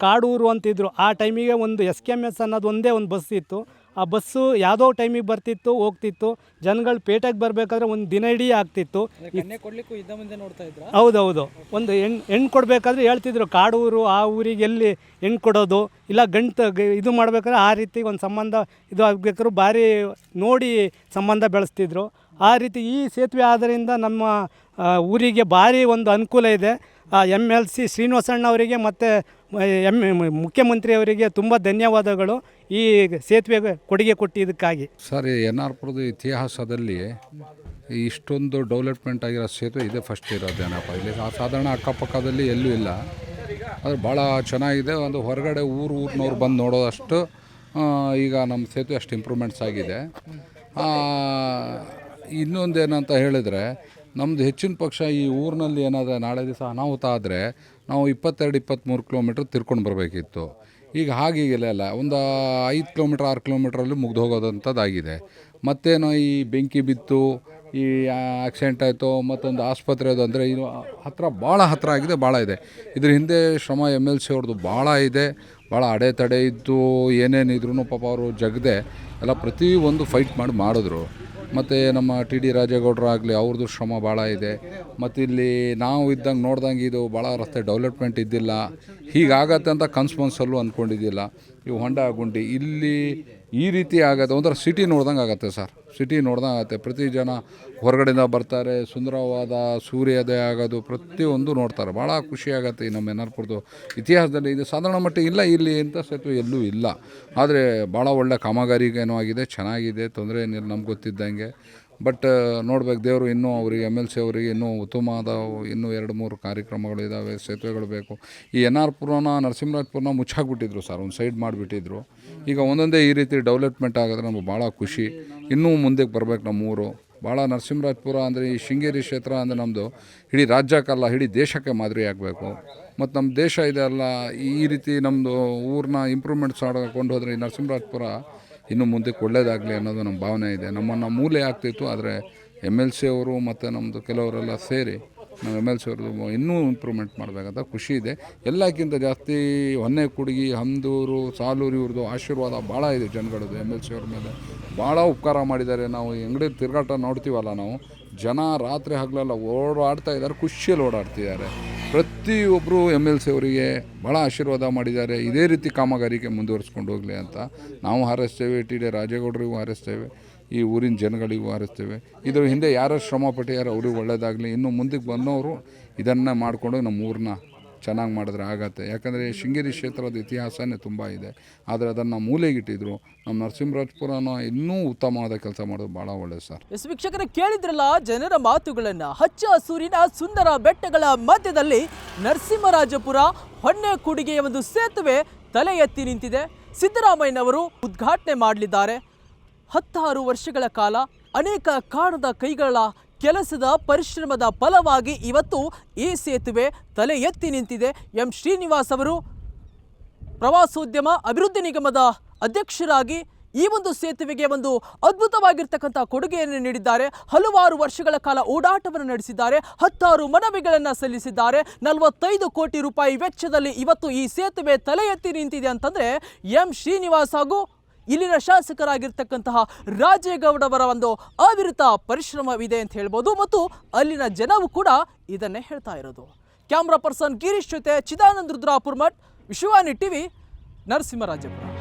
ಕಾಡೂರು ಅಂತಿದ್ರು. ಆ ಟೈಮಿಗೆ ಒಂದು SKMS ಅನ್ನೋದು ಒಂದೇ ಒಂದು ಬಸ್ ಇತ್ತು. ಆ ಬಸ್ಸು ಯಾವುದೋ ಟೈಮಿಗೆ ಬರ್ತಿತ್ತು, ಹೋಗ್ತಿತ್ತು. ಜನಗಳು ಪೇಟೆಗೆ ಬರಬೇಕಾದ್ರೆ ಒಂದು ದಿನ ಇಡೀ ಆಗ್ತಿತ್ತು. ಹೌದೌದು, ಒಂದು ಹೆಣ್ಣು ಕೊಡಬೇಕಾದ್ರೆ ಹೇಳ್ತಿದ್ರು ಕಾಡೂರು, ಆ ಊರಿಗೆ ಎಲ್ಲಿ ಹೆಣ್ಣು ಕೊಡೋದು, ಇಲ್ಲ ಇದು ಮಾಡಬೇಕಾದ್ರೆ ಆ ರೀತಿ ಒಂದು ಸಂಬಂಧ ಇದು ಆಗಬೇಕಾದ್ರೂ ಭಾರಿ ನೋಡಿ ಸಂಬಂಧ ಬೆಳೆಸ್ತಿದ್ರು. ಆ ರೀತಿ ಈ ಸೇತುವೆ ಆದ್ದರಿಂದ ನಮ್ಮ ಊರಿಗೆ ಭಾರಿ ಒಂದು ಅನುಕೂಲ ಇದೆ. MLC ಶ್ರೀನಿವಾಸಣ್ಣ ಅವರಿಗೆ ಮತ್ತು ಮುಖ್ಯಮಂತ್ರಿಯವರಿಗೆ ತುಂಬ ಧನ್ಯವಾದಗಳು ಈ ಸೇತುವೆ ಕೊಡುಗೆ ಕೊಟ್ಟಿದ್ದಕ್ಕಾಗಿ. ಸರ್, ಎನ್.ಆರ್.ಪುರದ ಇತಿಹಾಸದಲ್ಲಿ ಇಷ್ಟೊಂದು ಡೆವಲಪ್ಮೆಂಟ್ ಆಗಿರೋ ಸೇತುವೆ ಇದೇ ಫಸ್ಟ್ ಇರೋದೇನಪ್ಪ. ಇಲ್ಲಿ ಸಾಧಾರಣ ಅಕ್ಕಪಕ್ಕದಲ್ಲಿ ಎಲ್ಲೂ ಇಲ್ಲ. ಅದು ಭಾಳ ಚೆನ್ನಾಗಿದೆ. ಒಂದು ಹೊರಗಡೆ ಊರಿನವ್ರು ಬಂದು ನೋಡೋದಷ್ಟು ಈಗ ನಮ್ಮ ಸೇತುವೆ ಅಷ್ಟು ಇಂಪ್ರೂವ್ಮೆಂಟ್ಸ್ ಆಗಿದೆ. ಇನ್ನೊಂದೇನಂತ ಹೇಳಿದರೆ, ನಮ್ಮದು ಹೆಚ್ಚಿನ ಪಕ್ಷ ಈ ಊರಿನಲ್ಲಿ ಏನಾದರೂ ನಾಳೆ ದಿವಸ ಅನಾಹುತ ಆದರೆ ನಾವು 22-23 ಕಿಲೋಮೀಟ್ರ್ ತಿರ್ಕೊಂಡು ಬರಬೇಕಿತ್ತು. ಈಗ ಹಾಗೀಗಿಲ್ಲ, ಒಂದು 5 ಕಿಲೋಮೀಟ್ರ್ 6 ಕಿಲೋಮೀಟ್ರಲ್ಲಿ ಮುಗ್ದು ಹೋಗೋದಂಥದ್ದಾಗಿದೆ. ಮತ್ತೇನೋ ಈ ಬೆಂಕಿ ಬಿತ್ತು, ಈ ಆಕ್ಸಿಡೆಂಟ್ ಆಯಿತು, ಮತ್ತೊಂದು ಆಸ್ಪತ್ರೆ ಅದು ಅಂದರೆ ಇದು ಭಾಳ ಹತ್ತಿರ ಆಗಿದೆ, ಭಾಳ ಇದೆ. ಇದ್ರ ಹಿಂದೆ ಶ್ರಮ MLC ಅವ್ರದ್ದು ಭಾಳ ಇದೆ. ಭಾಳ ಅಡೆತಡೆ ಇದ್ದು ಏನೇನಿದ್ರು ಪಾಪ ಅವರು ಜಗದೆ ಎಲ್ಲ ಪ್ರತಿಯೊಂದು ಫೈಟ್ ಮಾಡಿದ್ರು. ಮತ್ತು ನಮ್ಮ TD ರಾಜೇಗೌಡರು ಆಗಲಿ, ಅವ್ರದ್ದು ಶ್ರಮ ಭಾಳ ಇದೆ. ಮತ್ತು ಇಲ್ಲಿ ನಾವು ಇದ್ದಂಗೆ ನೋಡ್ದಂಗೆ ಇದು ಭಾಳ ರಸ್ತೆ ಡೆವಲಪ್ಮೆಂಟ್ ಇದ್ದಿಲ್ಲ. ಹೀಗಾಗತ್ತೆ ಅಂತ ಕನ್ಸಲ್ಲೂ ಅಂದ್ಕೊಂಡಿದ್ದಿಲ್ಲ. ಇವು ಹೊಂಡ ಗುಂಡಿ ಇಲ್ಲಿ ಈ ರೀತಿ ಆಗುತ್ತೆ. ಒಂಥರ ಸಿಟಿ ನೋಡ್ದಂಗೆ ಆಗುತ್ತೆ ಸರ್, ಸಿಟಿ ನೋಡ್ದಂಗೆ ಆಗುತ್ತೆ. ಪ್ರತಿ ಜನ ಹೊರಗಡೆಯಿಂದ ಬರ್ತಾರೆ, ಸುಂದರವಾದ ಸೂರ್ಯೋದಯ ಆಗೋದು ಪ್ರತಿಯೊಂದು ನೋಡ್ತಾರೆ. ಭಾಳ ಖುಷಿಯಾಗತ್ತೆ. ಈ ನಮ್ಮ ಎನ್.ಆರ್.ಪುರದ್ದು ಇತಿಹಾಸದಲ್ಲಿ ಇದು ಸಾಧಾರಣ ಮಟ್ಟಿಗೆ ಇಲ್ಲ, ಇಲ್ಲಿ ಇಂಥ ಸೇತುವೆ ಎಲ್ಲೂ ಇಲ್ಲ. ಆದರೆ ಭಾಳ ಒಳ್ಳೆ ಕಾಮಗಾರಿಗೇನೋ ಆಗಿದೆ, ಚೆನ್ನಾಗಿದೆ, ತೊಂದರೆ ಏನಿಲ್ಲ ನಮ್ಗೆ ಗೊತ್ತಿದ್ದಂಗೆ. ಬಟ್ ನೋಡ್ಬೇಕು, ದೇವರು ಇನ್ನೂ ಅವರಿಗೆ MLC ಅವರಿಗೆ ಇನ್ನೂ ಉತ್ತಮವಾದ ಇನ್ನೂ 2-3 ಕಾರ್ಯಕ್ರಮಗಳು ಇದ್ದಾವೆ, ಸೇತುವೆಗಳು ಬೇಕು. ಈ ಎನ್.ಆರ್.ಪುರನ ನರಸಿಂಹರಾಜಪುರನ ಮುಚ್ಚಾಕ್ಬಿಟ್ಟಿದ್ರು ಸರ್, ಒಂದು ಸೈಡ್ ಮಾಡಿಬಿಟ್ಟಿದ್ರು. ಈಗ ಒಂದೊಂದೇ ಈ ರೀತಿ ಡೆವಲಪ್ಮೆಂಟ್ ಆಗಿದ್ರೆ ನಮ್ಗೆ ಭಾಳ ಖುಷಿ. ಇನ್ನೂ ಮುಂದಕ್ಕೆ ಬರಬೇಕು ನಮ್ಮೂರು. ಭಾಳ ನರಸಿಂಹರಾಜಪುರ ಅಂದರೆ ಈ ಶೃಂಗೇರಿ ಕ್ಷೇತ್ರ ಅಂದರೆ ನಮ್ಮದು ಇಡೀ ರಾಜ್ಯಕ್ಕಲ್ಲ, ಇಡೀ ದೇಶಕ್ಕೆ ಮಾದರಿ ಆಗಬೇಕು. ಮತ್ತು ನಮ್ಮ ದೇಶ ಇದೆಲ್ಲ ಈ ರೀತಿ ನಮ್ಮದು ಊರನ್ನ ಇಂಪ್ರೂವ್ಮೆಂಟ್ಸ್ ಮಾಡ್ಕೊಂಡು ಹೋದರೆ ಈ ನರಸಿಂಹರಾಜಪುರ ಇನ್ನು ಮುಂದಕ್ಕೆ ಒಳ್ಳೆಯದಾಗಲಿ ಅನ್ನೋದು ನಮ್ಮ ಭಾವನೆ ಇದೆ. ನಮ್ಮನ್ನು ಮೂಲೆ ಆಗ್ತಿತ್ತು, ಆದರೆ MLC ಅವರು ಮತ್ತು ನಮ್ಮದು ಕೆಲವರೆಲ್ಲ ಸೇರಿ ನಮ್ಮ MLC ಅವ್ರದ್ದು ಇನ್ನೂ ಇಂಪ್ರೂವ್ಮೆಂಟ್ ಮಾಡಬೇಕಂತ ಖುಷಿ ಇದೆ. ಎಲ್ಲಕ್ಕಿಂತ ಜಾಸ್ತಿ ಹೊನ್ನೆಕುಡ್ಗಿ, ಹಮ್ದೂರು, ಸಾಲೂರು ಇವ್ರದ್ದು ಆಶೀರ್ವಾದ ಭಾಳ ಇದೆ ಜನಗಳದ್ದು. MLC ಅವ್ರ ಮೇಲೆ ಭಾಳ ಉಪಕಾರ ಮಾಡಿದ್ದಾರೆ. ನಾವು ಈ ಅಂಗಡಿ ತಿರುಗಾಟ ನೋಡ್ತೀವಲ್ಲ, ನಾವು ಜನ ರಾತ್ರಿ ಹಗಲೆಲ್ಲ ಓಡಾಡ್ತಾ ಇದ್ದಾರೆ, ಖುಷಿಯಲ್ಲಿ ಓಡಾಡ್ತಿದ್ದಾರೆ. ಪ್ರತಿಯೊಬ್ಬರು MLC ಅವರಿಗೆ ಭಾಳ ಆಶೀರ್ವಾದ ಮಾಡಿದ್ದಾರೆ. ಇದೇ ರೀತಿ ಕಾಮಗಾರಿಕೆ ಮುಂದುವರಿಸ್ಕೊಂಡು ಹೋಗಲಿ ಅಂತ ನಾವು ಹಾರೈಸ್ತೇವೆ. TD ರಾಜೇಗೌಡರಿಗೂ ಹಾರೈಸ್ತೇವೆ, ಈ ಊರಿನ ಜನಗಳಿಗೂ ಹಾರೈಸ್ತೇವೆ. ಇದರ ಹಿಂದೆ ಯಾರು ಶ್ರಮ ಪಟ್ಟಿದ್ದಾರೆ ಅವ್ರಿಗೆ ಒಳ್ಳೆಯದಾಗಲಿ. ಇನ್ನು ಮುಂದಕ್ಕೆ ಬಂದವರು ಇದನ್ನು ಮಾಡಿಕೊಂಡು ನಮ್ಮ ಊರನ್ನ ಚೆನ್ನಾಗಿ ಮಾಡಿದ್ರೆ ಆಗತ್ತೆ. ಯಾಕಂದರೆ ಶೃಂಗೇರಿ ಕ್ಷೇತ್ರದ ಇತಿಹಾಸನೇ ತುಂಬ ಇದೆ. ಆದರೆ ಅದನ್ನು ಮೂಲೆಗಿಟ್ಟಿದ್ರು. ನಮ್ಮ ನರಸಿಂಹರಾಜಪುರನ ಇನ್ನೂ ಉತ್ತಮವಾದ ಕೆಲಸ ಮಾಡೋದು ಭಾಳ ಒಳ್ಳೆಯದು ಸರ್. ಎಸ್ ವೀಕ್ಷಕರೇ, ಕೇಳಿದ್ರಲ್ಲ ಜನರ ಮಾತುಗಳನ್ನು. ಹಚ್ಚ ಹಸೂರಿನ ಸುಂದರ ಬೆಟ್ಟಗಳ ಮಧ್ಯದಲ್ಲಿ ನರಸಿಂಹರಾಜಪುರ ಹೊನ್ನೆಕುಡಿಗೆಯ ಒಂದು ಸೇತುವೆ ತಲೆ ಎತ್ತಿ ನಿಂತಿದೆ. ಸಿದ್ದರಾಮಯ್ಯನವರು ಉದ್ಘಾಟನೆ ಮಾಡಲಿದ್ದಾರೆ. 16 ವರ್ಷಗಳ ಕಾಲ ಅನೇಕ ಕಾಣದ ಕೈಗಳ ಕೆಲಸದ ಪರಿಶ್ರಮದ ಫಲವಾಗಿ ಇವತ್ತು ಈ ಸೇತುವೆ ತಲೆ ಎತ್ತಿ ನಿಂತಿದೆ. ಎಂ ಶ್ರೀನಿವಾಸ್ ಅವರು ಪ್ರವಾಸೋದ್ಯಮ ಅಭಿವೃದ್ಧಿ ನಿಗಮದ ಅಧ್ಯಕ್ಷರಾಗಿ ಈ ಒಂದು ಸೇತುವೆಗೆ ಒಂದು ಅದ್ಭುತವಾಗಿರ್ತಕ್ಕಂಥ ಕೊಡುಗೆಯನ್ನು ನೀಡಿದ್ದಾರೆ. ಹಲವಾರು ವರ್ಷಗಳ ಕಾಲ ಓಡಾಟವನ್ನು ನಡೆಸಿದ್ದಾರೆ. 16 ಮನವಿಗಳನ್ನು ಸಲ್ಲಿಸಿದ್ದಾರೆ. 45 ಕೋಟಿ ರೂಪಾಯಿ ವೆಚ್ಚದಲ್ಲಿ ಇವತ್ತು ಈ ಸೇತುವೆ ತಲೆ ಎತ್ತಿ ನಿಂತಿದೆ ಅಂತಂದರೆ ಎಂ ಶ್ರೀನಿವಾಸ್ ಹಾಗೂ ಇಲ್ಲಿನ ಶಾಸಕರಾಗಿರ್ತಕ್ಕಂತಹ ರಾಜೇಗೌಡವರ ಒಂದು ಅವಿರತ ಪರಿಶ್ರಮವಿದೆ ಅಂತ ಹೇಳ್ಬೋದು. ಮತ್ತು ಅಲ್ಲಿನ ಜನವು ಕೂಡ ಇದನ್ನೇ ಹೇಳ್ತಾ ಇರೋದು. ಕ್ಯಾಮ್ರಾ ಪರ್ಸನ್ ಗಿರೀಶ್ ಜೊತೆ ಚಿದಾನಂದ ರುದ್ರಾಪುರ್ ಮಠ್, ವಿಶ್ವವಾಣಿ TV, ನರಸಿಂಹರಾಜಪುರ.